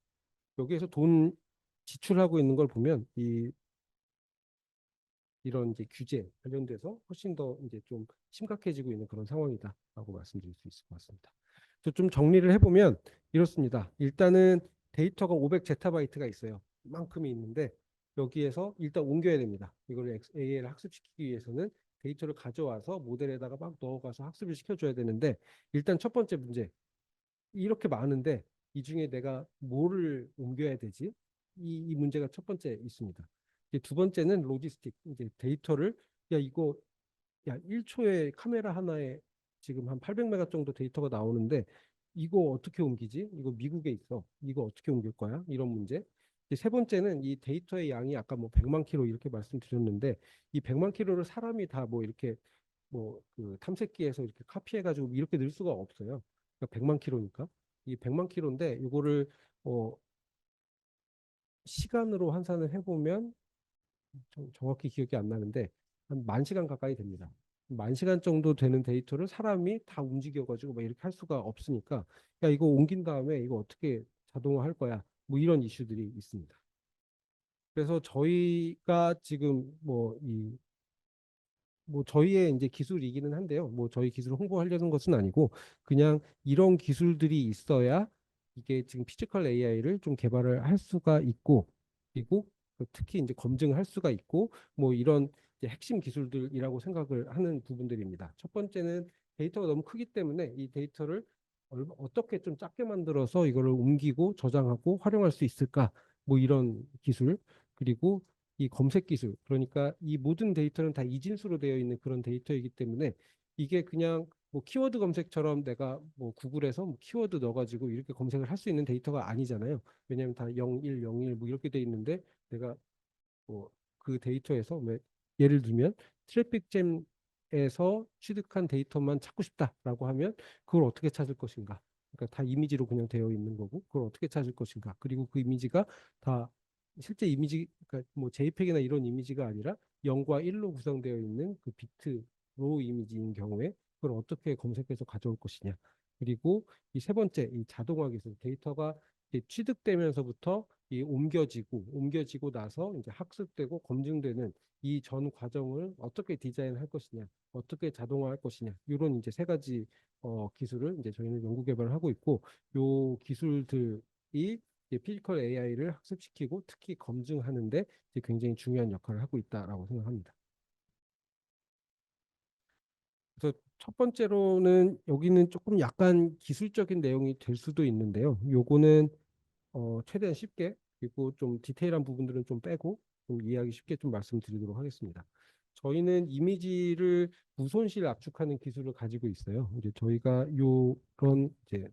여기에서 돈 지출하고 있는 걸 보면 이런 이제 규제 관련돼서 훨씬 더 이제 좀 심각해지고 있는 그런 상황이다라고 말씀드릴 수 있을 것 같습니다. 좀 정리를 해보면 이렇습니다. 일단은 데이터가 500제타바이트가 있어요. 만큼이 있는데 여기에서 일단 옮겨야 됩니다. 이걸 AI를 학습시키기 위해서는 데이터를 가져와서 모델에다가 막 넣어가서 학습을 시켜줘야 되는데 일단 첫 번째 문제 이렇게 많은데 이 중에 내가 뭐를 옮겨야 되지? 이 문제가 첫 번째 있습니다. 이제 두 번째는 로지스틱. 이제 데이터를 야 이거 야 1초에 카메라 하나에 지금 한 800메가 정도 데이터가 나오는데 이거 어떻게 옮기지? 이거 미국에 있어. 이거 어떻게 옮길 거야? 이런 문제. 이제 세 번째는 이 데이터의 양이 아까 뭐 100만 킬로 이렇게 말씀드렸는데 이 100만 킬로를 사람이 다 뭐 이렇게 뭐 그 탐색기에서 이렇게 카피해가지고 이렇게 넣을 수가 없어요. 그러니까 100만 킬로니까 이 100만 킬로인데 이거를 어, 시간으로 환산을 해보면 정확히 기억이 안 나는데 한 10,000시간 가까이 됩니다. 10,000시간 정도 되는 데이터를 사람이 다 움직여가지고 막 이렇게 할 수가 없으니까 야 이거 옮긴 다음에 이거 어떻게 자동화할 거야? 뭐 이런 이슈들이 있습니다. 그래서 저희가 지금 뭐 저희의 이제 기술이기는 한데요. 뭐 저희 기술을 홍보하려는 것은 아니고 그냥 이런 기술들이 있어야 이게 지금 피지컬 AI를 좀 개발을 할 수가 있고 그리고 특히 이제 검증을 할 수가 있고 뭐 이런 이제 핵심 기술들이라고 생각을 하는 부분들입니다. 첫 번째는 데이터가 너무 크기 때문에 이 데이터를 어떻게 좀 작게 만들어서 이거를 옮기고 저장하고 활용할 수 있을까? 뭐 이런 기술 그리고 이 검색 기술, 그러니까 이 모든 데이터는 다 이진수로 되어 있는 그런 데이터이기 때문에 이게 그냥 뭐 키워드 검색처럼 내가 뭐 구글에서 뭐 키워드 넣어가지고 이렇게 검색을 할 수 있는 데이터가 아니잖아요. 왜냐하면 다 01, 01 뭐 이렇게 돼 있는데 내가 뭐 그 데이터에서 예를 들면 트래픽잼에서 취득한 데이터만 찾고 싶다라고 하면 그걸 어떻게 찾을 것인가? 그러니까 다 이미지로 그냥 되어 있는 거고 그걸 어떻게 찾을 것인가? 그리고 그 이미지가 다 실제 이미지, 그러니까 뭐 JPEG이나 이런 이미지가 아니라 0과 1로 구성되어 있는 그 비트 로 이미지인 경우에 그걸 어떻게 검색해서 가져올 것이냐. 그리고 이 세 번째, 이 자동화 기술, 데이터가 취득되면서부터 이 옮겨지고 나서 이제 학습되고 검증되는 이 전 과정을 어떻게 디자인할 것이냐, 어떻게 자동화할 것이냐, 이런 이제 세 가지 기술을 이제 저희는 연구 개발을 하고 있고, 요 기술들이 이제 피지컬 AI를 학습시키고 특히 검증하는데 이제 굉장히 중요한 역할을 하고 있다라고 생각합니다. 그래서 첫 번째로는 여기는 조금 약간 기술적인 내용이 될 수도 있는데요. 요거는 최대한 쉽게 그리고 좀 디테일한 부분들은 좀 빼고 좀 이해하기 쉽게 좀 말씀드리도록 하겠습니다. 저희는 이미지를 무손실 압축하는 기술을 가지고 있어요. 이제 저희가 요런 이제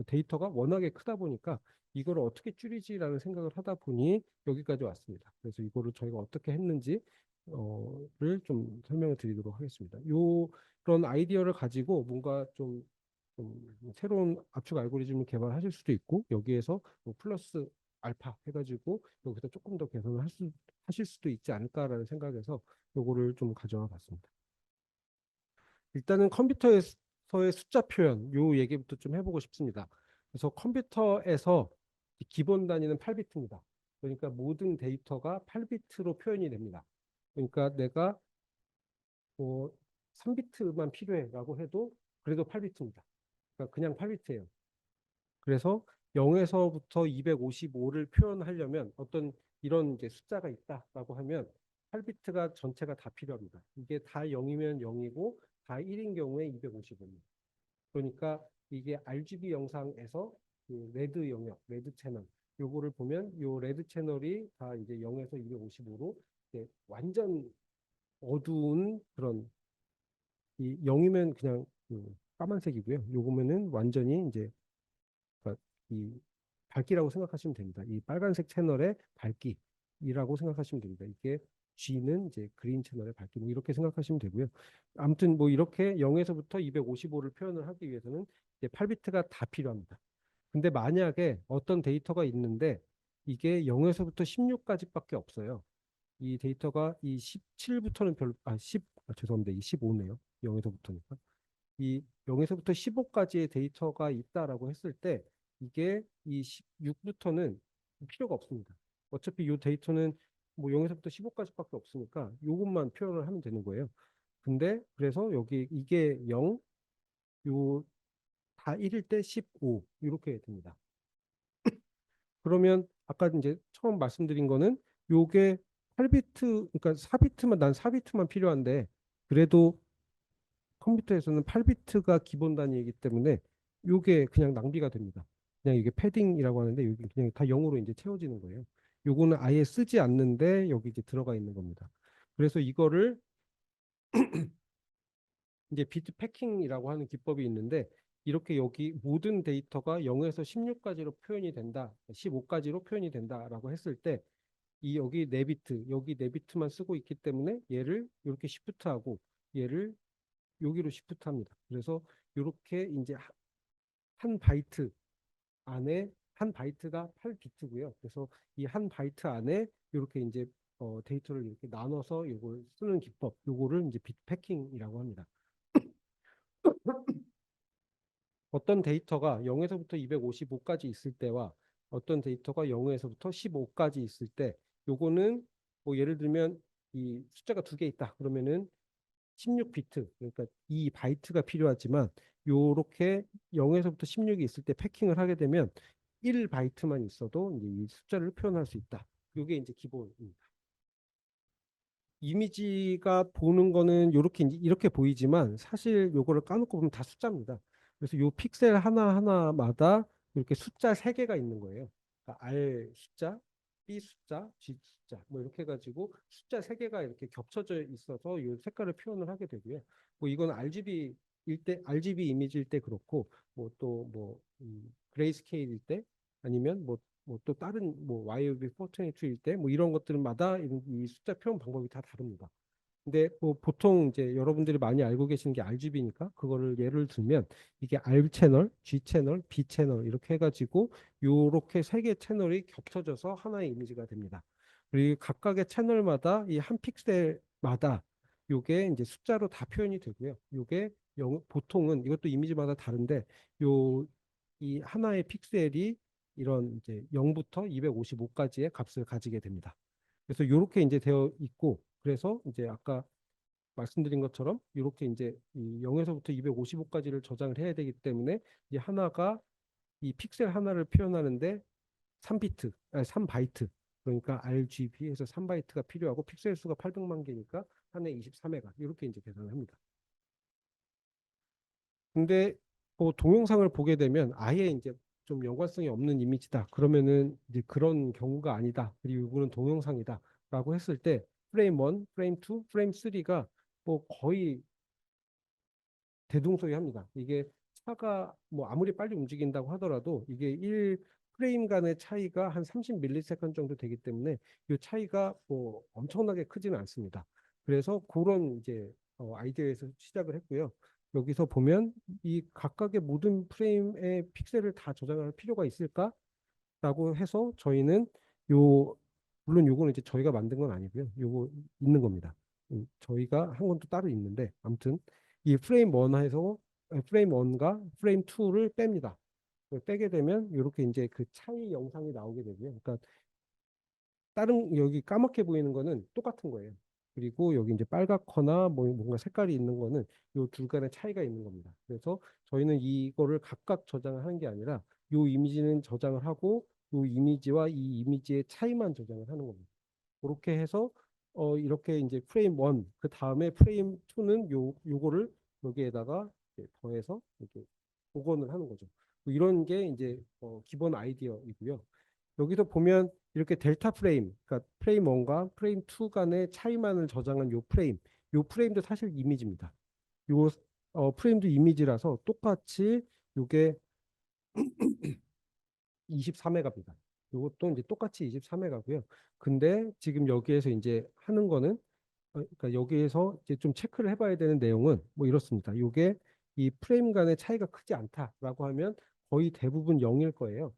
데이터가 워낙에 크다 보니까 이거를 어떻게 줄이지라는 생각을 하다 보니 여기까지 왔습니다. 그래서 이거를 저희가 어떻게 했는지 를 좀 설명을 드리도록 하겠습니다. 그런 아이디어를 가지고 뭔가 좀 새로운 압축 알고리즘을 개발하실 수도 있고 여기에서 뭐 플러스 알파 해가지고 여기서 조금 더 개선을 하실 수도 있지 않을까라는 생각에서 요거를 좀 가져와 봤습니다. 일단은 컴퓨터에서의 숫자 표현 요 얘기부터 좀 해보고 싶습니다. 그래서 컴퓨터에서 기본 단위는 8비트입니다. 그러니까 모든 데이터가 8비트로 표현이 됩니다. 그러니까 내가 뭐 3비트만 필요해라고 해도 그래도 8비트입니다. 그러니까 그냥 8비트예요. 그래서 0에서부터 255를 표현하려면 어떤 이런 이제 숫자가 있다라고 하면 8비트가 전체가 다 필요합니다. 이게 다 0이면 0이고 다 1인 경우에 255입니다. 그러니까 이게 RGB 영상에서 그 레드 영역, 레드 채널 요거를 보면 요 레드 채널이 다 이제 0에서 255로 완전 어두운 그런 이 0이면 그냥 그 까만색이고요. 요거면은 완전히 이제 그러니까 이 밝기라고 생각하시면 됩니다. 이 빨간색 채널의 밝기라고 생각하시면 됩니다. 이게 G는 이제 그린 채널의 밝기 뭐 이렇게 생각하시면 되고요. 아무튼 뭐 이렇게 0에서부터 255를 표현을 하기 위해서는 이제 8비트가 다 필요합니다. 근데 만약에 어떤 데이터가 있는데 이게 0에서부터 16까지밖에 없어요. 이 데이터가 이 17부터는 죄송합니다. 이 15네요. 0에서부터니까. 이 0에서부터 15까지의 데이터가 있다라고 했을 때 이게 이 16부터는 필요가 없습니다. 어차피 이 데이터는 뭐 0에서부터 15까지밖에 없으니까 이것만 표현을 하면 되는 거예요. 근데 그래서 여기 이게 0, 요 다 1일 때 15 이렇게 됩니다. 그러면 아까 이제 처음 말씀드린 거는 요게 8비트 그러니까 4비트만 난 4비트만 필요한데 그래도 컴퓨터에서는 8비트가 기본 단위이기 때문에 요게 그냥 낭비가 됩니다. 그냥 이게 패딩이라고 하는데 여기 그냥 다 0으로 이제 채워지는 거예요. 요거는 아예 쓰지 않는데 여기 이제 들어가 있는 겁니다. 그래서 이거를 이제 비트 패킹이라고 하는 기법이 있는데 이렇게 여기 모든 데이터가 0에서 16까지로 표현이 된다, 15까지로 표현이 된다라고 했을 때 이 여기 4비트, 여기 4비트만 쓰고 있기 때문에 얘를 이렇게 시프트하고 얘를 여기로 시프트합니다. 그래서 이렇게 이제 한 바이트 안에 한 바이트가 8비트고요. 그래서 이 한 바이트 안에 이렇게 이제 데이터를 이렇게 나눠서 이걸 쓰는 기법, 요거를 이제 비트 패킹이라고 합니다. 어떤 데이터가 0에서부터 255까지 있을 때와 어떤 데이터가 0에서부터 15까지 있을 때 요거는 뭐 예를 들면 이 숫자가 두 개 있다 그러면은 16비트 그러니까 이 바이트가 필요하지만 요렇게 0에서부터 16이 있을 때 패킹을 하게 되면 1바이트만 있어도 이제 이 숫자를 표현할 수 있다. 요게 이제 기본입니다. 이미지가 보는 거는 요렇게 이렇게 보이지만 사실 요거를 까놓고 보면 다 숫자입니다. 그래서 요 픽셀 하나하나마다 이렇게 숫자 3개가 있는 거예요. 그러니까 R 숫자, B 숫자, G 숫자 뭐 이렇게 해가지고 숫자 3개가 이렇게 겹쳐져 있어서 요 색깔을 표현을 하게 되고요. 뭐 이건 RGB 이미지일 때 그렇고 뭐 또뭐 그레이스케일일 때 아니면 뭐 또 다른 뭐 YOB 포트네이트일 때 뭐 이런 것들마다 이 숫자 표현 방법이 다 다릅니다. 근데 뭐 보통 이제 여러분들이 많이 알고 계시는 게 RGB니까 그거를 예를 들면 이게 R 채널, G 채널, B 채널 이렇게 해가지고 요렇게 3개 채널이 겹쳐져서 하나의 이미지가 됩니다. 그리고 각각의 채널마다 이 한 픽셀마다 요게 이제 숫자로 다 표현이 되고요. 요게 보통은 이것도 이미지마다 다른데 요 이 하나의 픽셀이 이런 이제 0부터 255까지의 값을 가지게 됩니다. 그래서 이렇게 이제 되어 있고 그래서 이제 아까 말씀드린 것처럼 이렇게 이제 이 0에서부터 255까지를 저장을 해야 되기 때문에 이 하나가 이 픽셀 하나를 표현하는데 3비트, 아니 3바이트 그러니까 RGB에서 3바이트가 필요하고 픽셀 수가 800만 개니까 한 해 23회가 이렇게 이제 계산을 합니다. 근데 뭐 동영상을 보게 되면 아예 이제 좀 연관성이 없는 이미지다. 그러면은 이제 그런 경우가 아니다. 그리고 이거는 동영상이다라고 했을 때 프레임 1, 프레임 2, 프레임 3가 뭐 거의 대동소이합니다. 이게 차가 뭐 아무리 빨리 움직인다고 하더라도 이게 1 프레임 간의 차이가 한 30ms 정도 되기 때문에 이 차이가 뭐 엄청나게 크지는 않습니다. 그래서 그런 이제 아이디어에서 시작을 했고요. 여기서 보면 이 각각의 모든 프레임의 픽셀을 다 저장할 필요가 있을까라고 해서 저희는 요 물론 요거는 이제 저희가 만든 건 아니고요. 요거 있는 겁니다. 저희가 한 건 또 따로 있는데 아무튼 이 프레임 1에서 프레임 1과 프레임 2를 뺍니다. 빼게 되면 이렇게 이제 그 차이 영상이 나오게 되고요. 그러니까 다른 여기 까맣게 보이는 거는 똑같은 거예요. 그리고 여기 이제 빨갛거나 뭐 뭔가 색깔이 있는 거는 요 둘 간의 차이가 있는 겁니다. 그래서 저희는 이거를 각각 저장을 하는 게 아니라 요 이미지는 저장을 하고 요 이미지와 이 이미지의 차이만 저장을 하는 겁니다. 그렇게 해서 이렇게 이제 프레임 1, 그 다음에 프레임 2는 요거를 여기에다가 이제 더해서 이렇게 복원을 하는 거죠. 뭐 이런 게 이제 기본 아이디어이고요. 여기서 보면 이렇게 델타 프레임, 그러니까 프레임 1과 프레임 2 간의 차이만을 저장한 요 프레임도 사실 이미지입니다. 요 프레임도 이미지라서 똑같이 요게 23메가입니다. 이것도 이제 똑같이 23메가고요. 근데 지금 여기에서 이제 하는 거는 그러니까 여기에서 이제 좀 체크를 해봐야 되는 내용은 뭐 이렇습니다. 이게 이 프레임 간의 차이가 크지 않다라고 하면 거의 대부분 0일 거예요.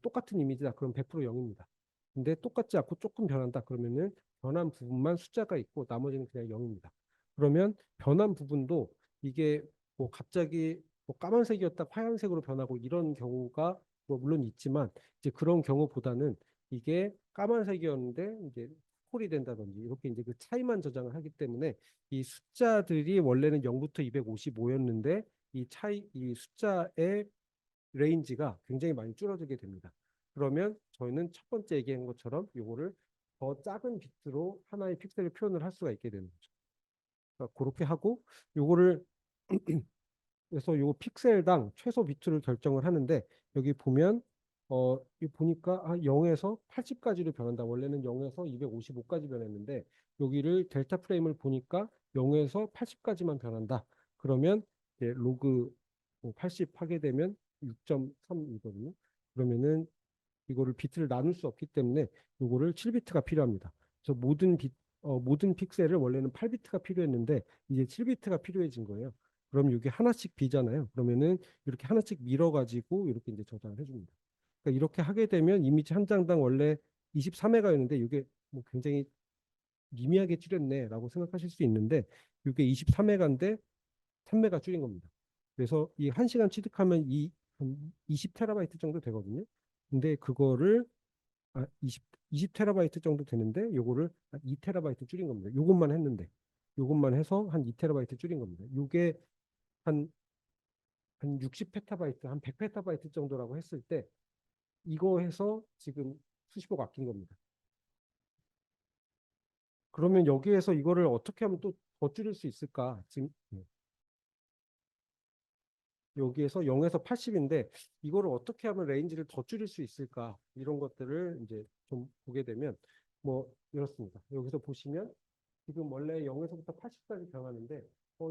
똑같은 이미지다. 그럼 100% 0입니다. 근데 똑같지 않고 조금 변한다. 그러면은 변한 부분만 숫자가 있고 나머지는 그냥 0입니다. 그러면 변한 부분도 이게 뭐 갑자기 뭐 까만색이었다 하얀색으로 변하고 이런 경우가 뭐 물론 있지만 이제 그런 경우보다는 이게 까만색이었는데 이제 콜이 된다든지 이렇게 이제 그 차이만 저장을 하기 때문에 이 숫자들이 원래는 0부터 255였는데 이 숫자의 레인지가 굉장히 많이 줄어들게 됩니다. 그러면 저희는 첫 번째 얘기한 것처럼 이거를 더 작은 비트로 하나의 픽셀을 표현을 할 수가 있게 되는 거죠. 그러니까 그렇게 하고 요거를 그래서 요 픽셀당 최소 비트를 결정을 하는데 여기 보면 이 보니까 0에서 80까지로 변한다. 원래는 0에서 255까지 변했는데 여기를 델타 프레임을 보니까 0에서 80까지만 변한다. 그러면 이제 로그 80 하게 되면 6.3이거든요. 그러면은 이거를 비트를 나눌 수 없기 때문에 이거를 7비트가 필요합니다. 그래서 모든 픽셀을 원래는 8비트가 필요했는데 이제 7비트가 필요해진 거예요. 그럼 이게 하나씩 비잖아요. 그러면은 이렇게 하나씩 밀어가지고 이렇게 이제 저장을 해줍니다. 그러니까 이렇게 하게 되면 이미지 한 장당 원래 23메가였는데 이게 뭐 굉장히 미미하게 줄였네라고 생각하실 수 있는데 이게 23메가인데 3메가 줄인 겁니다. 그래서 이 1시간 취득하면 한 20테라바이트 정도 되거든요. 근데 그거를 20테라바이트 정도 되는데 요거를 2테라바이트 줄인 겁니다. 요것만 했는데 요것만 해서 한 2테라바이트 줄인 겁니다. 요게 한, 한 60페타바이트, 한 100페타바이트 정도라고 했을 때 이거 해서 지금 수십억 아낀 겁니다. 그러면 여기에서 이거를 어떻게 하면 또 더 줄일 수 있을까? 지금 여기에서 0에서 80인데 이거를 어떻게 하면 레인지를 더 줄일 수 있을까? 이런 것들을 이제 좀 보게 되면 뭐 이렇습니다. 여기서 보시면 지금 원래 0에서부터 80까지 변하는데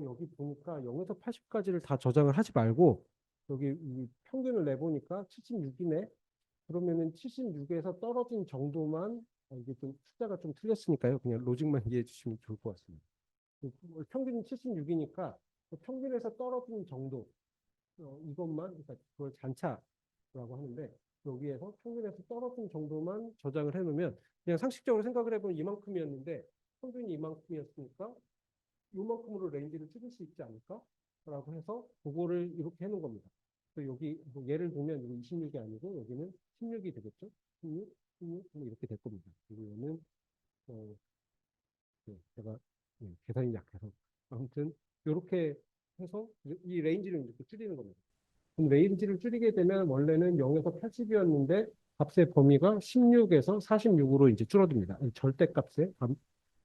여기 보니까 0에서 80까지를 다 저장을 하지 말고 여기 이 평균을 내보니까 76이네. 그러면은 76에서 떨어진 정도만 이게 좀 숫자가 좀 틀렸으니까요. 그냥 로직만 이해해 주시면 좋을 것 같습니다. 평균이 76이니까 평균에서 떨어진 정도 이것만 그러니까 그걸 잔차라고 하는데 여기에서 평균에서 떨어진 정도만 저장을 해놓으면 그냥 상식적으로 생각을 해보면 이만큼이었는데 평균이 이만큼이었으니까 이만큼으로 레인지를 줄일 수 있지 않을까라고 해서 그거를 이렇게 해놓은 겁니다. 그래서 여기 뭐 예를 들면 여기 26이 아니고 여기는 16이 되겠죠. 16, 16 뭐 이렇게 될 겁니다. 그리고 얘는 어, 제가 계산이 약해서 아무튼 이렇게 해서 이 레인지를 이렇게 줄이는 겁니다. 그럼 레인지를 줄이게 되면 원래는 0에서 80이었는데 값의 범위가 16에서 46으로 이제 줄어듭니다. 절대값의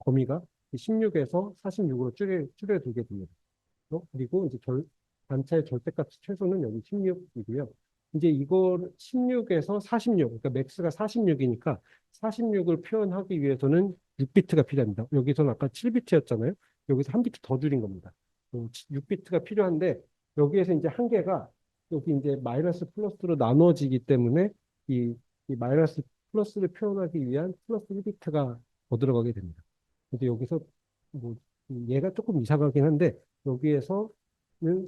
범위가 16에서 46으로 줄여들게 됩니다. 그리고 이제 단차의 절대값 최소는 여기 16이고요. 이제 이걸 16에서 46, 그러니까 맥스가 46이니까 46을 표현하기 위해서는 6비트가 필요합니다. 여기서는 아까 7비트였잖아요. 여기서 한 비트 더 줄인 겁니다. 6비트가 필요한데 여기에서 이제 한계가 여기 이제 마이너스 플러스로 나눠지기 때문에 이, 이 마이너스 플러스를 표현하기 위한 플러스 1비트가 더 들어가게 됩니다. 근데 여기서 뭐 얘가 조금 이상하긴 한데 여기에서는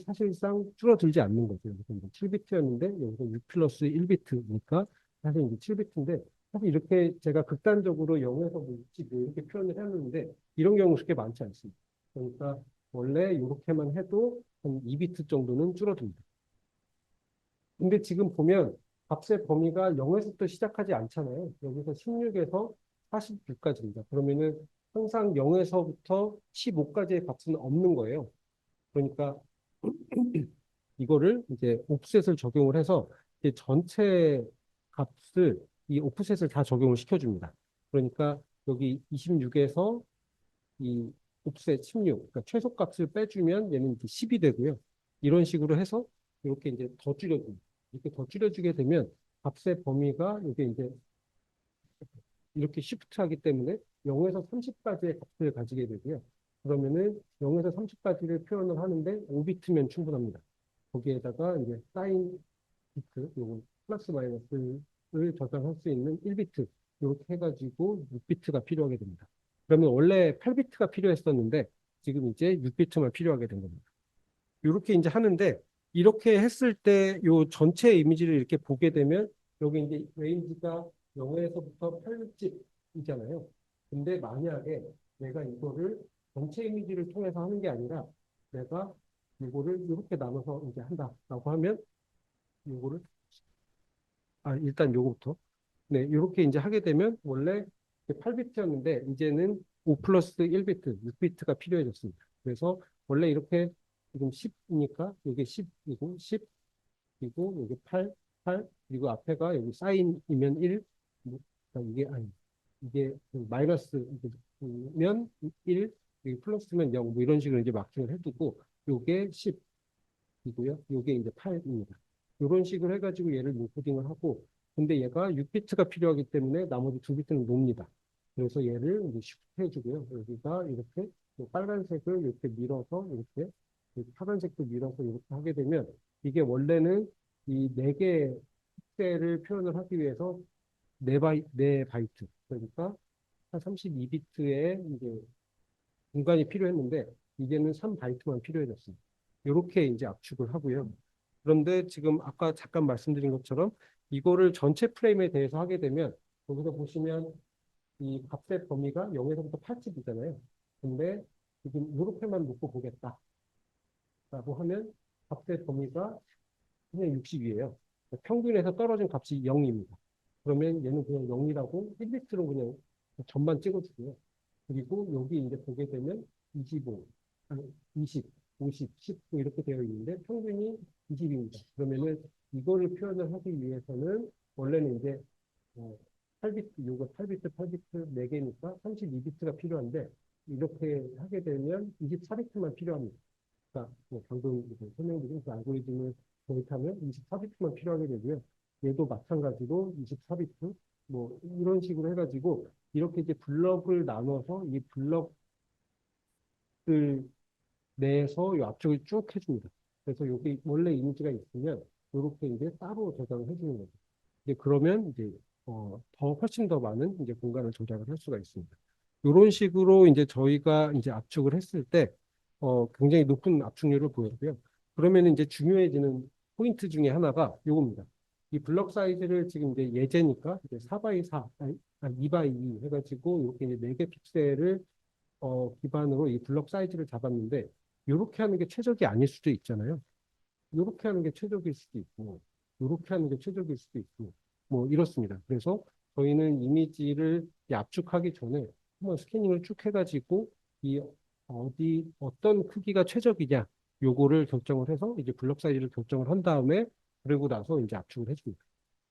사실상 줄어들지 않는 거죠. 여기서 7비트였는데 여기서 6 플러스 1비트니까 사실 이제 7비트인데 사실 이렇게 제가 극단적으로 0에서 뭐 6 이렇게 표현을 해놨는데 이런 경우 그렇게 많지 않습니다. 그러니까 원래 이렇게만 해도 한 2비트 정도는 줄어듭니다. 근데 지금 보면 값의 범위가 0에서부터 시작하지 않잖아요. 여기서 16에서 46까지입니다. 그러면은 항상 0에서부터 15까지의 값은 없는 거예요. 그러니까 이거를 이제 옵셋을 적용을 해서 이제 전체 값을 이 오프셋을 다 적용을 시켜줍니다. 그러니까 여기 26에서 이 옵셋 16, 그러니까 최소값을 빼주면 얘는 이제 10이 되고요. 이런 식으로 해서 이렇게 이제 더 줄여줍니다. 이렇게 더 줄여주게 되면 값의 범위가 이게 이제 이렇게 시프트하기 때문에 0에서 30까지의 값을 가지게 되고요. 그러면은 0에서 30까지를 표현을 하는데 5비트면 충분합니다. 거기에다가 이제 사인 비트, 요거 플러스 마이너스를 저장할 수 있는 1비트, 이렇게 해가지고 6비트가 필요하게 됩니다. 그러면 원래 8비트가 필요했었는데 지금 이제 6비트만 필요하게 된 겁니다. 이렇게 이제 하는데 이렇게 했을 때 요 전체 이미지를 이렇게 보게 되면 여기 이제 레인지가 0에서부터 8집이잖아요. 근데 만약에 내가 이거를 전체 이미지를 통해서 하는 게 아니라 내가 이거를 이렇게 나눠서 이제 한다라고 하면 이거를 일단 요거부터 네 이렇게 이제 하게 되면 원래 8비트였는데 이제는 5 플러스 1비트 6비트가 필요해졌습니다. 그래서 원래 이렇게 지금 10이니까 이게 10이고 10이고 여기 8 그리고 앞에가 여기 사인이면 1 그러니까 이게 아니 이게 마이너스면 1 여기 플러스면 0 뭐 이런 식으로 이제 마킹을 해두고 요게 10 이고요. 요게 이제 8입니다. 이런 식으로 해가지고 얘를 인코딩을 하고, 근데 얘가 6비트가 필요하기 때문에 나머지 2비트는 놉니다. 그래서 얘를 이제 시프트 해주고요. 여기가 이렇게 빨간색을 이렇게 밀어서 이렇게 파란색도 밀어서 이렇게 하게 되면 이게 원래는 이 4개 픽셀을 표현을 하기 위해서 4바이트 그러니까 한 32비트의 이제 공간이 필요했는데 이제는 3바이트만 필요해졌습니다. 이렇게 이제 압축을 하고요. 그런데 지금 아까 잠깐 말씀드린 것처럼 이거를 전체 프레임에 대해서 하게 되면 여기서 보시면 이 값의 범위가 0에서부터 8집이잖아요. 근데 지금 이렇게만 놓고 보겠다라고 하면 값의 범위가 그냥 60이에요. 평균에서 떨어진 값이 0입니다. 그러면 얘는 그냥 0이라고 1비트로 그냥 전만 찍어주고요. 그리고 여기 이제 보게 되면 25, 아니 20, 50, 19 이렇게 되어 있는데 평균이 20입니다. 그러면은 이거를 표현을 하기 위해서는 원래는 이제 8비트, 요거 8비트, 8비트 4개니까 32비트가 필요한데 이렇게 하게 되면 24비트만 필요합니다. 그러니까 뭐 방금 설명드린 그 알고리즘을 도입하면 24비트만 필요하게 되고요. 얘도 마찬가지로 24비트 뭐 이런 식으로 해가지고 이렇게 이제 블럭을 나눠서 이 블럭을 내에서 이 압축을 쭉 해줍니다. 그래서 여기 원래 이미지가 있으면 이렇게 이제 따로 저장을 해주는 거죠. 이제 그러면 이제 더 훨씬 더 많은 이제 공간을 조작을 할 수가 있습니다. 이런 식으로 이제 저희가 이제 압축을 했을 때 굉장히 높은 압축률을 보였고요. 그러면 이제 중요해지는 포인트 중에 하나가 요겁니다. 이 블럭 사이즈를 지금 이제 예제니까 이제 4 x 4, 2 x 2 해가지고 이렇게 이제 4개 픽셀을 기반으로 이 블럭 사이즈를 잡았는데 이렇게 하는 게 최적이 아닐 수도 있잖아요. 이렇게 하는 게 최적일 수도 있고, 이렇게 하는 게 최적일 수도 있고, 뭐 이렇습니다. 그래서 저희는 이미지를 압축하기 전에 한번 스캐닝을 쭉 해가지고 이 어떤 크기가 최적이냐, 요거를 결정을 해서 이제 블럭 사이즈를 결정을 한 다음에 그리고 나서 이제 압축을 해줍니다.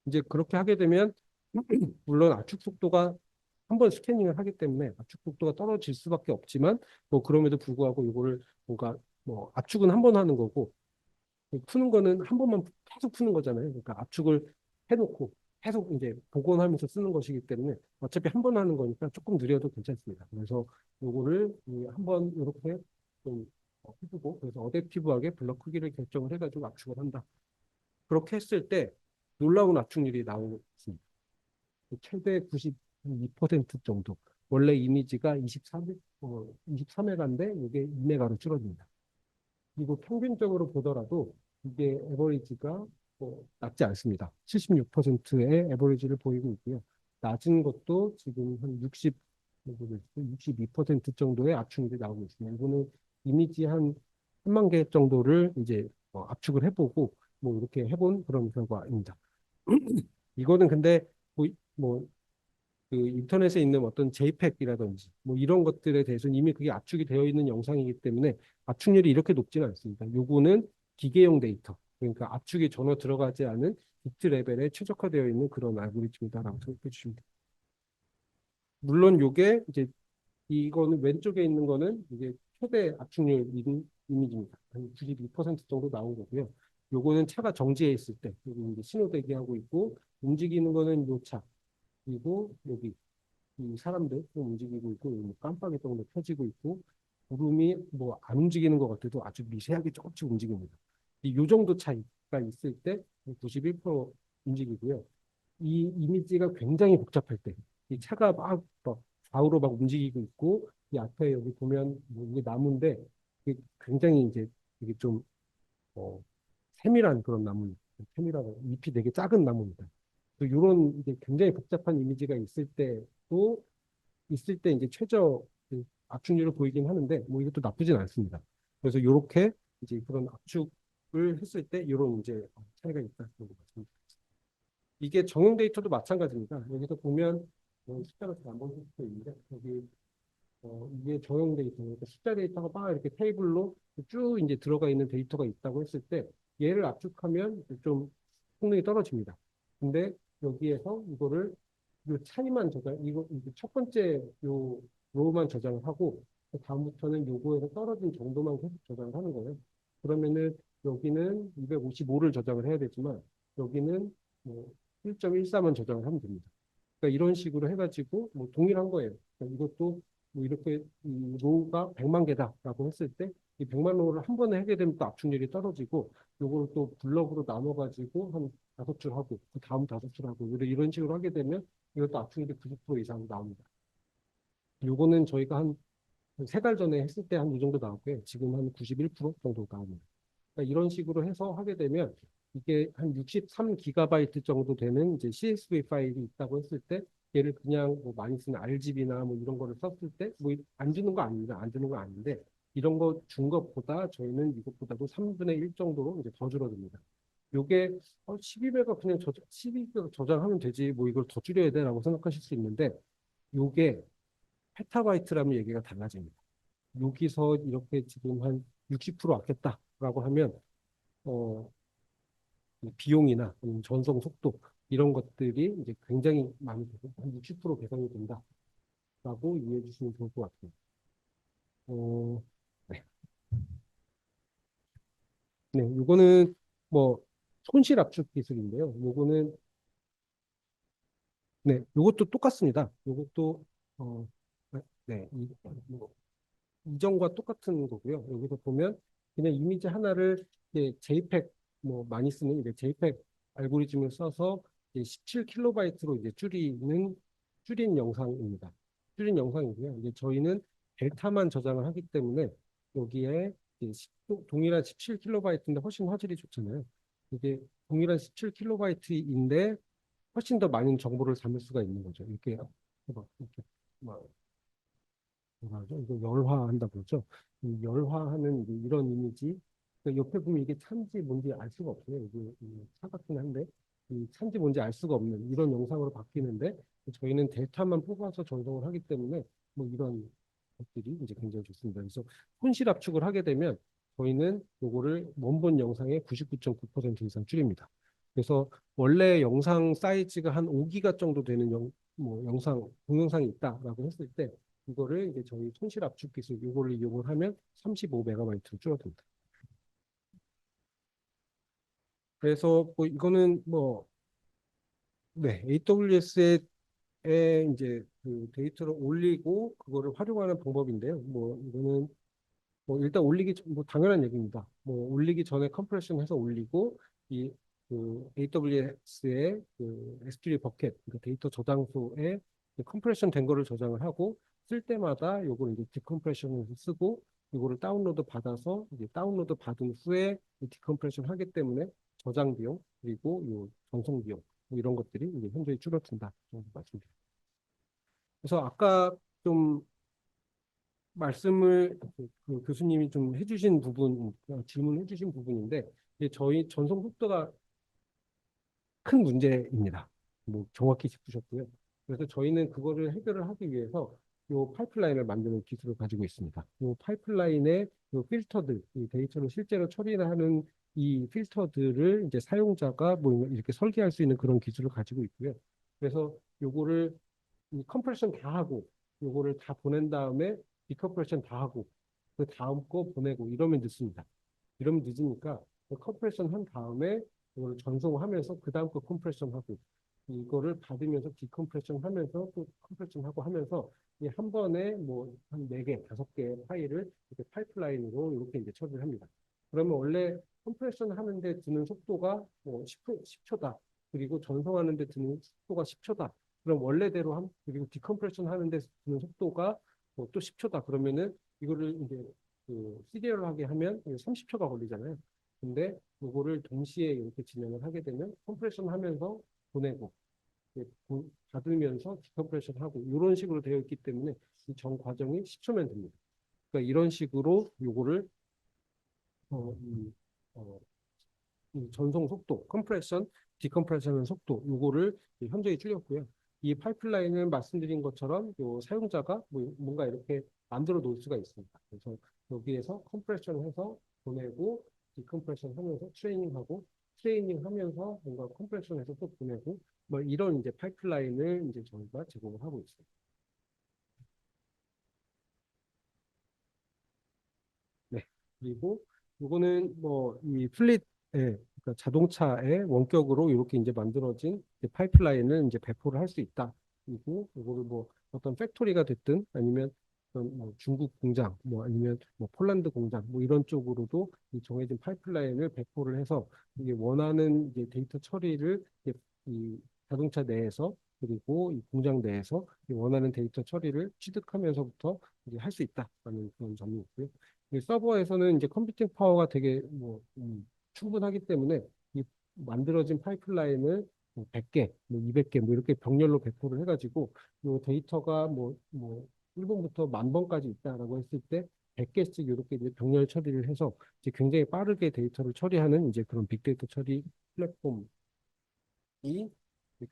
이제 그렇게 하게 되면 물론 압축 속도가 한번 스캐닝을 하기 때문에 압축 속도가 떨어질 수밖에 없지만 뭐 그럼에도 불구하고 이거를 뭔가 뭐 압축은 한 번 하는 거고 푸는 거는 한 번만 계속 푸는 거잖아요. 그러니까 압축을 해놓고 계속 이제 복원하면서 쓰는 것이기 때문에 어차피 한 번 하는 거니까 조금 느려도 괜찮습니다. 그래서 요거를 한 번 이렇게 좀 해두고 그래서 어댑티브하게 블럭 크기를 결정을 해가지고 압축을 한다. 그렇게 했을 때 놀라운 압축률이 나오습니다. 최대 92% 정도. 원래 이미지가 23메가인데 이게 2메가로 줄어듭니다. 그리고 평균적으로 보더라도 이게 에버리지가 낮지 않습니다. 76%의 에버리지를 보이고 있고요. 낮은 것도 지금 한 62% 정도의 압축률이 나오고 있습니다. 이거는 이미지 한 3만 개 정도를 이제 압축을 해보고 뭐 이렇게 해본 그런 결과입니다. 이거는 근데 뭐 그 인터넷에 있는 어떤 JPEG이라든지 뭐 이런 것들에 대해서는 이미 그게 압축이 되어 있는 영상이기 때문에 압축률이 이렇게 높지는 않습니다. 요거는 기계용 데이터, 그러니까 압축이 전혀 들어가지 않은 비트 레벨에 최적화되어 있는 그런 알고리즘이다라고 생각해 주시면 됩니다. 물론 요게 이제 이거는 왼쪽에 있는 거는 이게 최대 압축률 이미지입니다. 한 92% 정도 나온 거고요. 요거는 차가 정지해 있을 때, 여기 이제 신호 대기하고 있고, 움직이는 거는 요 차, 그리고 여기 이 사람들 좀 움직이고 있고, 뭐 깜빡이 정도 켜지고 있고, 구름이 뭐 안 움직이는 것 같아도 아주 미세하게 조금씩 움직입니다. 요 정도 차이가 있을 때 91% 움직이고요. 이 이미지가 굉장히 복잡할 때, 이 차가 막 좌우로 막 움직이고 있고, 이 앞에 여기 보면 뭐 이게 나무인데, 이게 굉장히 이제 이게 좀 어, 세밀한 그런 나무입니다. 세밀하고 잎이 되게 작은 나무입니다. 이런 이제 굉장히 복잡한 이미지가 있을 때 이제 최저 그 압축률을 보이긴 하는데, 뭐 이것도 나쁘진 않습니다. 그래서 이렇게 이제 그런 압축을 했을 때 이런 이제 차이가 있다. 이게 정형 데이터도 마찬가지입니다. 여기서 보면 숫자가 잘 안 보일 수도 있는데 여기 이게 정형 데이터, 그러니까 숫자 데이터가 막 이렇게 테이블로 쭉 이제 들어가 있는 데이터가 있다고 했을 때 얘를 압축하면 좀 성능이 떨어집니다. 근데 여기에서 이거를 요 차이만 이거 이제 첫 번째 요 로우만 저장을 하고 그 다음부터는 요거에서 떨어진 정도만 계속 저장을 하는 거예요. 그러면은 여기는 255를 저장을 해야 되지만 여기는 뭐 1.14만 저장을 하면 됩니다. 그러니까 이런 식으로 해가지고 뭐 동일한 거예요. 그러니까 이것도 뭐 이렇게 이 로우가 100만 개다라고 했을 때 이 100만 로우를 한 번에 하게 되면 또 압축률이 떨어지고 요거를 또 블럭으로 나눠가지고 한 5줄 하고 그 다음 5줄 하고 이런 식으로 하게 되면 이것도 압축률이 90% 이상 나옵니다. 요거는 저희가 한 3달 전에 했을 때 한 이 정도 나왔고요. 지금 한 91% 정도 나옵니다. 그러니까 이런 식으로 해서 하게 되면 이게 한 63기가바이트 정도 되는 이제 CSV 파일이 있다고 했을 때 얘를 그냥 뭐 많이 쓰는 RGB나 뭐 이런 거를 썼을 때 뭐 안 주는 거 아닙니다. 안 주는 거 아닌데 이런 거 준 것보다 저희는 이것보다도 3분의 1 정도로 이제 더 줄어듭니다. 요게 12메가 그냥 12메가 저장하면 되지 뭐 이걸 더 줄여야 되라고 생각하실 수 있는데 요게 페타바이트라면 얘기가 달라집니다. 여기서 이렇게 지금 한 60% 아꼈다라고 하면 어, 비용이나 전송 속도 이런 것들이 이제 굉장히 많이 되고 한 60% 개선이 된다라고 이해해 주시면 좋을 것 같아요. 네. 네, 이거는 뭐 손실 압축 기술인데요. 요거는 네, 요것도 똑같습니다. 요것도 어, 네, 뭐 이전과 똑같은 거고요. 여기서 보면 그냥 이미지 하나를 이제 JPEG 뭐 많이 쓰는 이제 JPEG 알고리즘을 써서 17kb로 이제 줄인 영상입니다. 줄인 영상이고요. 이제 저희는 델타만 저장을 하기 때문에 여기에 동일한 17kb인데 훨씬 화질이 좋잖아요. 이게 동일한 17kb인데 훨씬 더 많은 정보를 담을 수가 있는 거죠. 이렇게 이렇게 뭐라 죠 이거 열화한다 그러죠. 이 열화하는 이런 이미지. 그러니까 옆에 보면 이게 차인지 뭔지 알 수가 없어요. 이게 차갑긴 한데 이 차인지 뭔지 알 수가 없는 이런 영상으로 바뀌는데 저희는 데이터만 뽑아서 전송을 하기 때문에 뭐 이런 것들이 이제 굉장히 좋습니다. 그래서 손실 압축을 하게 되면 저희는 요거를 원본 영상의 99.9% 이상 줄입니다. 그래서 원래 영상 사이즈가 한 5기가 정도 되는 뭐 동영상이 있다라고 했을 때 이거를 이제 저희 손실 압축 기술 이거를 이용을 하면 35메가바이트로 줄어듭니다. 그래서 뭐 이거는 뭐 네, AWS에 이제 그 데이터를 올리고 그거를 활용하는 방법인데요. 뭐 이거는 뭐 일단 뭐 당연한 얘기입니다. 뭐 올리기 전에 컴프레션 해서 올리고 이 그 AWS의 그 S3 버켓 그러니까 데이터 저장소에 컴프레션 된 거를 저장을 하고 쓸 때마다 요걸 이제 디컴프레션을 쓰고 이거를 다운로드 받아서 이제 다운로드 받은 후에 디컴프레션 하기 때문에 저장 비용 그리고 요 전송 비용 뭐 이런 것들이 이제 현저히 줄어든다 정도 말씀드립니다. 그래서 아까 좀 말씀을 그 교수님이 좀 해주신 부분, 질문해 주신 부분인데, 이제 저희 전송 속도가 큰 문제입니다. 뭐 정확히 짚으셨고요. 그래서 저희는 그거를 해결을 하기 위해서 요 파이프라인을 만드는 기술을 가지고 있습니다. 요 파이프라인의 요 필터들, 이 데이터를 실제로 처리를 하는 이 필터들을 이제 사용자가 뭐 이렇게 설계할 수 있는 그런 기술을 가지고 있고요. 그래서 요거를 이 컴프레션 다 하고 요거를 다 보낸 다음에 디컴프레션 다 하고 그 다음 거 보내고 이러면 늦습니다. 이러면 늦으니까 컴프레션 한 다음에 이걸 전송하면서 그 다음 거 컴프레션 하고 이거를 받으면서 디컴프레션 하면서 또 컴프레션 하고 하면서 이 한 번에 뭐 한 4개, 5개 파일을 이렇게 파이프라인으로 이렇게 이제 처리를 합니다. 그러면 원래 컴프레션 하는데 드는 속도가 뭐 10초다. 그리고 전송하는데 드는 속도가 10초다. 그럼 원래대로 그리고 디컴프레션 하는데 드는 속도가 뭐 또 10초다. 그러면은 이거를 이제 그 시리얼하게 하면 30초가 걸리잖아요. 근데 이거를 동시에 이렇게 진행을 하게 되면 컴프레션 하면서 보내고 받으면서 디컴프레션 하고 이런 식으로 되어 있기 때문에 이 전 과정이 10초면 됩니다. 그러니까 이런 식으로 요거를 어, 이, 어, 이 전송 속도, 컴프레션, 디컴프레션 속도 요거를 현저히 줄였고요. 이 파이프라인을 말씀드린 것처럼 요 사용자가 뭐 뭔가 이렇게 만들어 놓을 수가 있습니다. 그래서 여기에서 컴프레션 해서 보내고 디컴프레션 하면서 트레이닝 하면서 뭔가 컴프레션 해서 또 보내고 뭐 이런 이제 파이프라인을 이제 저희가 제공을 하고 있습니다. 네. 그리고 요거는 뭐 이 플릿 그러니까 자동차의 원격으로 이렇게 이제 만들어진 이제 파이프라인을 이제 배포를 할 수 있다. 그리고 요거를 뭐 어떤 팩토리가 됐든 아니면 어떤 뭐 중국 공장 뭐 아니면 뭐 폴란드 공장 뭐 이런 쪽으로도 이 정해진 파이프라인을 배포를 해서 이게 원하는 이제 데이터 처리를 이제 이 자동차 내에서 그리고 이 공장 내에서 이 원하는 데이터 처리를 취득하면서부터 이제 할 수 있다라는 그런 점이 있고요. 이 서버에서는 이제 컴퓨팅 파워가 되게 뭐 충분하기 때문에 이 만들어진 파이프라인을 뭐 100개, 뭐 200개 뭐 이렇게 병렬로 배포를 해가지고 이 데이터가 뭐 1번부터 10,000번까지 있다라고 했을 때 100개씩 이렇게 이제 병렬 처리를 해서 이제 굉장히 빠르게 데이터를 처리하는 이제 그런 빅데이터 처리 플랫폼이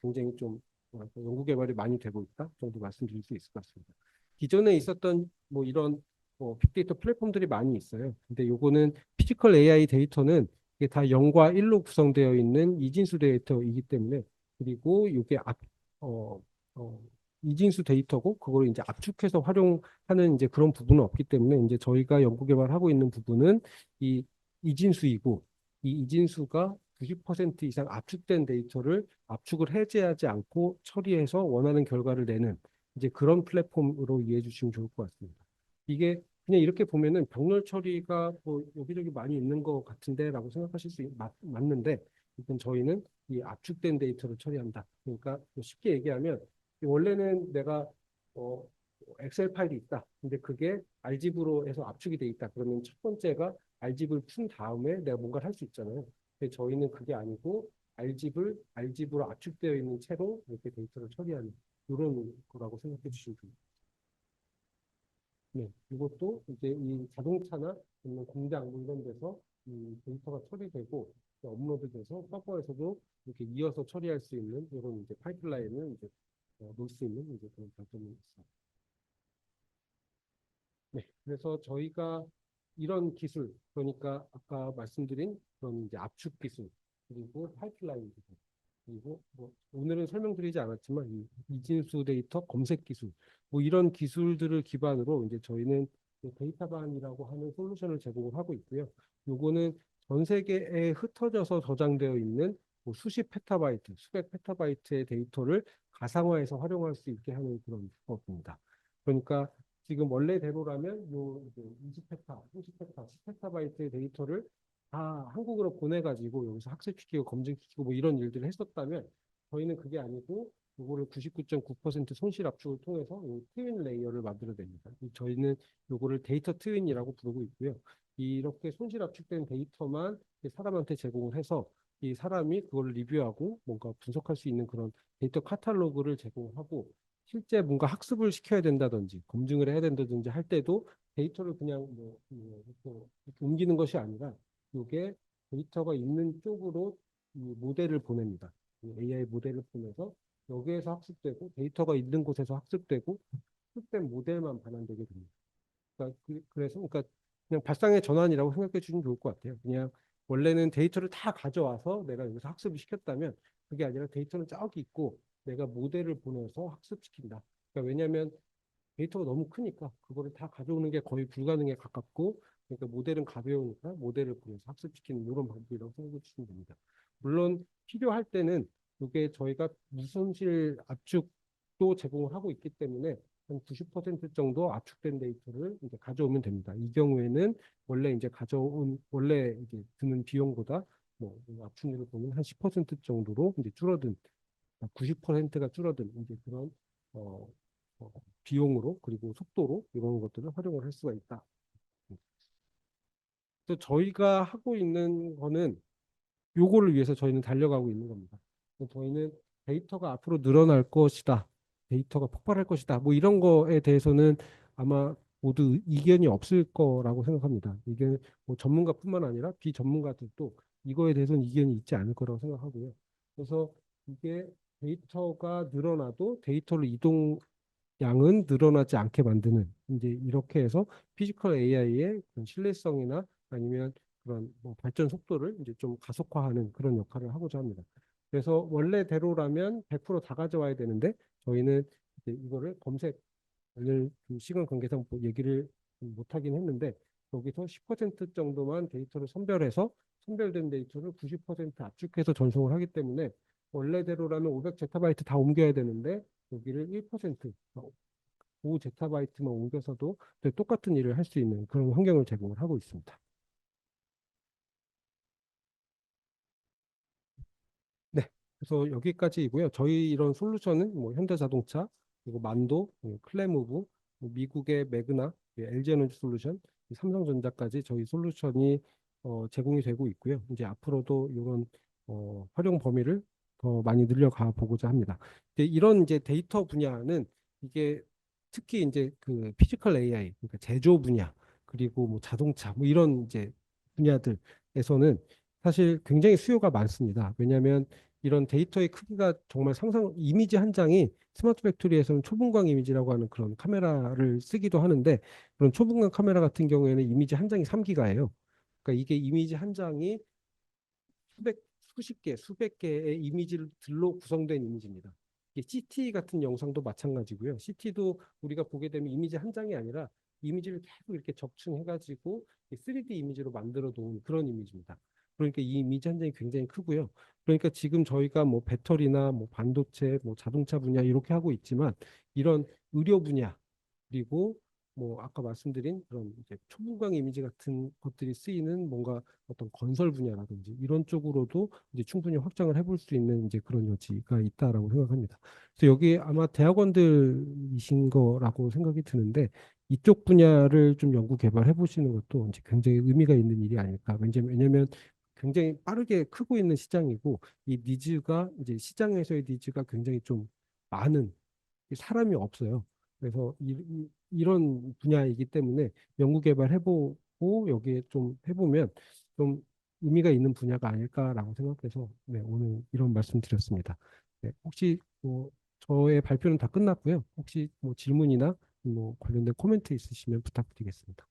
굉장히 좀 뭐랄까 연구 개발이 많이 되고 있다 정도 말씀드릴 수 있을 것 같습니다. 기존에 있었던 뭐 이런 뭐 빅데이터 플랫폼들이 많이 있어요. 근데 요거는 피지컬 AI 데이터는 이게 다 0과 1로 구성되어 있는 이진수 데이터이기 때문에 그리고 이게 어, 어, 이진수 데이터고 그걸 이제 압축해서 활용하는 이제 그런 부분은 없기 때문에 이제 저희가 연구 개발하고 있는 부분은 이 이진수이고 이 이진수가 90% 이상 압축된 데이터를 압축을 해제하지 않고 처리해서 원하는 결과를 내는 이제 그런 플랫폼으로 이해해 주시면 좋을 것 같습니다. 이게 그냥 이렇게 보면은 병렬 처리가 뭐 여기저기 많이 있는 것 같은데라고 생각하실 수 맞는데 일단 저희는 이 압축된 데이터를 처리한다. 그러니까 뭐 쉽게 얘기하면 원래는 내가 어, 엑셀 파일이 있다. 근데 그게 알집으로 해서 압축이 돼 있다. 그러면 첫 번째가 알집을 푼 다음에 내가 뭔가를 할 수 있잖아요. 근데 저희는 그게 아니고 알집으로 압축되어 있는 채로 이렇게 데이터를 처리하는 이런 거라고 생각해 주시면 됩니다. 네, 이것도 이제 이 자동차나 아니면 공장 뭐 이런 데서 이 데이터가 처리되고 업로드돼서 서버에서도 이렇게 이어서 처리할 수 있는 이런 이제 파이프라인을 이제 놓을 수 있는 이제 그런 장점이 있습니다. 네, 그래서 저희가 이런 기술, 그러니까 아까 말씀드린 그런 이제 압축 기술, 그리고 파이프라인 기술, 그리고 뭐 오늘은 설명드리지 않았지만 이 이진수 데이터 검색 기술, 뭐 이런 기술들을 기반으로 이제 저희는 데이터반이라고 하는 솔루션을 제공을 하고 있고요. 요거는 전 세계에 흩어져서 저장되어 있는 뭐 수십 페타바이트, 수백 페타바이트의 데이터를 가상화해서 활용할 수 있게 하는 그런 기법입니다. 그러니까 지금 원래대로라면 요 이제 20페타, 30페타, 10페타바이트의 데이터를 다 한국으로 보내가지고 여기서 학습시키고 검증시키고 뭐 이런 일들을 했었다면 저희는 그게 아니고 요거를 99.9% 손실 압축을 통해서 이 트윈 레이어를 만들어냅니다. 저희는 요거를 데이터 트윈이라고 부르고 있고요. 이렇게 손실 압축된 데이터만 사람한테 제공을 해서 이 사람이 그걸 리뷰하고 뭔가 분석할 수 있는 그런 데이터 카탈로그를 제공하고 실제 뭔가 학습을 시켜야 된다든지 검증을 해야 된다든지 할 때도 데이터를 그냥 이렇게 옮기는 것이 아니라 이게 데이터가 있는 쪽으로 이 모델을 보냅니다. AI 모델을 보내서 여기에서 학습되고 데이터가 있는 곳에서 학습되고 학습된 모델만 반환되게 됩니다. 그래서 그러니까 그냥 발상의 전환이라고 생각해 주시면 좋을 것 같아요. 그냥 원래는 데이터를 다 가져와서 내가 여기서 학습을 시켰다면 그게 아니라 데이터는 저기 있고 내가 모델을 보내서 학습시킨다. 그러니까 왜냐하면 데이터가 너무 크니까 그거를 다 가져오는 게 거의 불가능에 가깝고 그러니까 모델은 가벼우니까 모델을 보내서 학습시키는 이런 방법이라고 생각해 주시면 됩니다. 물론 필요할 때는 이게 저희가 무손실 압축도 제공을 하고 있기 때문에 한 90% 정도 압축된 데이터를 이제 가져오면 됩니다. 이 경우에는 원래 이제 가져온 원래 이제 드는 비용보다 뭐 압축률을 보면 한 10% 정도로 이제 줄어든 90%가 줄어든 이제 그런 어, 어, 비용으로 그리고 속도로 이런 것들을 활용을 할 수가 있다. 또 저희가 하고 있는 거는 요거를 위해서 저희는 달려가고 있는 겁니다. 저희는 데이터가 앞으로 늘어날 것이다. 데이터가 폭발할 것이다. 뭐 이런 거에 대해서는 아마 모두 이견이 없을 거라고 생각합니다. 이게 뭐 전문가뿐만 아니라 비전문가들도 이거에 대해서는 이견이 있지 않을 거라고 생각하고요. 그래서 이게 데이터가 늘어나도 데이터를 양은 늘어나지 않게 만드는 이제 이렇게 해서 피지컬 AI의 신뢰성이나 아니면 그런 뭐 발전 속도를 이제 좀 가속화하는 그런 역할을 하고자 합니다. 그래서 원래대로라면 100%다 가져와야 되는데 저희는 이제 이거를 검색 오늘 그 시간 관계상 뭐 얘기를 못하긴 했는데 여기서 10% 정도만 데이터를 선별해서 선별된 데이터를 90% 압축해서 전송을 하기 때문에 원래대로라면 500제타바이트 다 옮겨야 되는데 여기를 1% 5제타바이트만 옮겨서도 똑같은 일을 할 수 있는 그런 환경을 제공을 하고 있습니다. 네. 그래서 여기까지이고요. 저희 이런 솔루션은 뭐 현대자동차, 그리고 만도, 클레무브, 뭐 미국의 매그나, LG 에너지 솔루션, 삼성전자까지 저희 솔루션이 제공이 되고 있고요. 이제 앞으로도 이런 활용 범위를 더 많이 늘려가 보고자 합니다. 이런 이제 데이터 분야는 이게 특히 이제 그 피지컬 AI, 그러니까 제조 분야, 그리고 뭐 자동차, 뭐 이런 이제 분야들에서는 사실 굉장히 수요가 많습니다. 왜냐하면 이런 데이터의 크기가 정말 이미지 한 장이 스마트 팩토리에서는 초분광 이미지라고 하는 그런 카메라를 쓰기도 하는데 그런 초분광 카메라 같은 경우에는 이미지 한 장이 3기가예요. 그러니까 이게 이미지 한 장이 수십 개, 수백 개의 이미지들로 구성된 이미지입니다. 이게 CT 같은 영상도 마찬가지고요. CT도 우리가 보게 되면 이미지 한 장이 아니라 이미지를 계속 이렇게 적층해가지고 3D 이미지로 만들어 놓은 그런 이미지입니다. 그러니까 이 이미지 한 장이 굉장히 크고요. 그러니까 지금 저희가 뭐 배터리나 뭐 반도체, 뭐 자동차 분야 이렇게 하고 있지만 이런 의료 분야 그리고 뭐 아까 말씀드린 그런 이제 초분광 이미지 같은 것들이 쓰이는 뭔가 어떤 건설 분야라든지 이런 쪽으로도 이제 충분히 확장을 해볼 수 있는 이제 그런 여지가 있다라고 생각합니다. 그래서 여기 아마 대학원들이신 거라고 생각이 드는데 이쪽 분야를 좀 연구 개발해 보시는 것도 이제 굉장히 의미가 있는 일이 아닐까. 왜냐면 굉장히 빠르게 크고 있는 시장이고 이 니즈가 이제 시장에서의 니즈가 굉장히 좀 많은 사람이 없어요. 그래서 런 분야이기 때문에 연구 개발 해보고 여기에 좀 해보면 좀 의미가 있는 분야가 아닐까라고 생각해서 네, 오늘 이런 말씀 드렸습니다. 네, 혹시 뭐 저의 발표는 다 끝났고요. 혹시 뭐 질문이나 뭐 관련된 코멘트 있으시면 부탁드리겠습니다.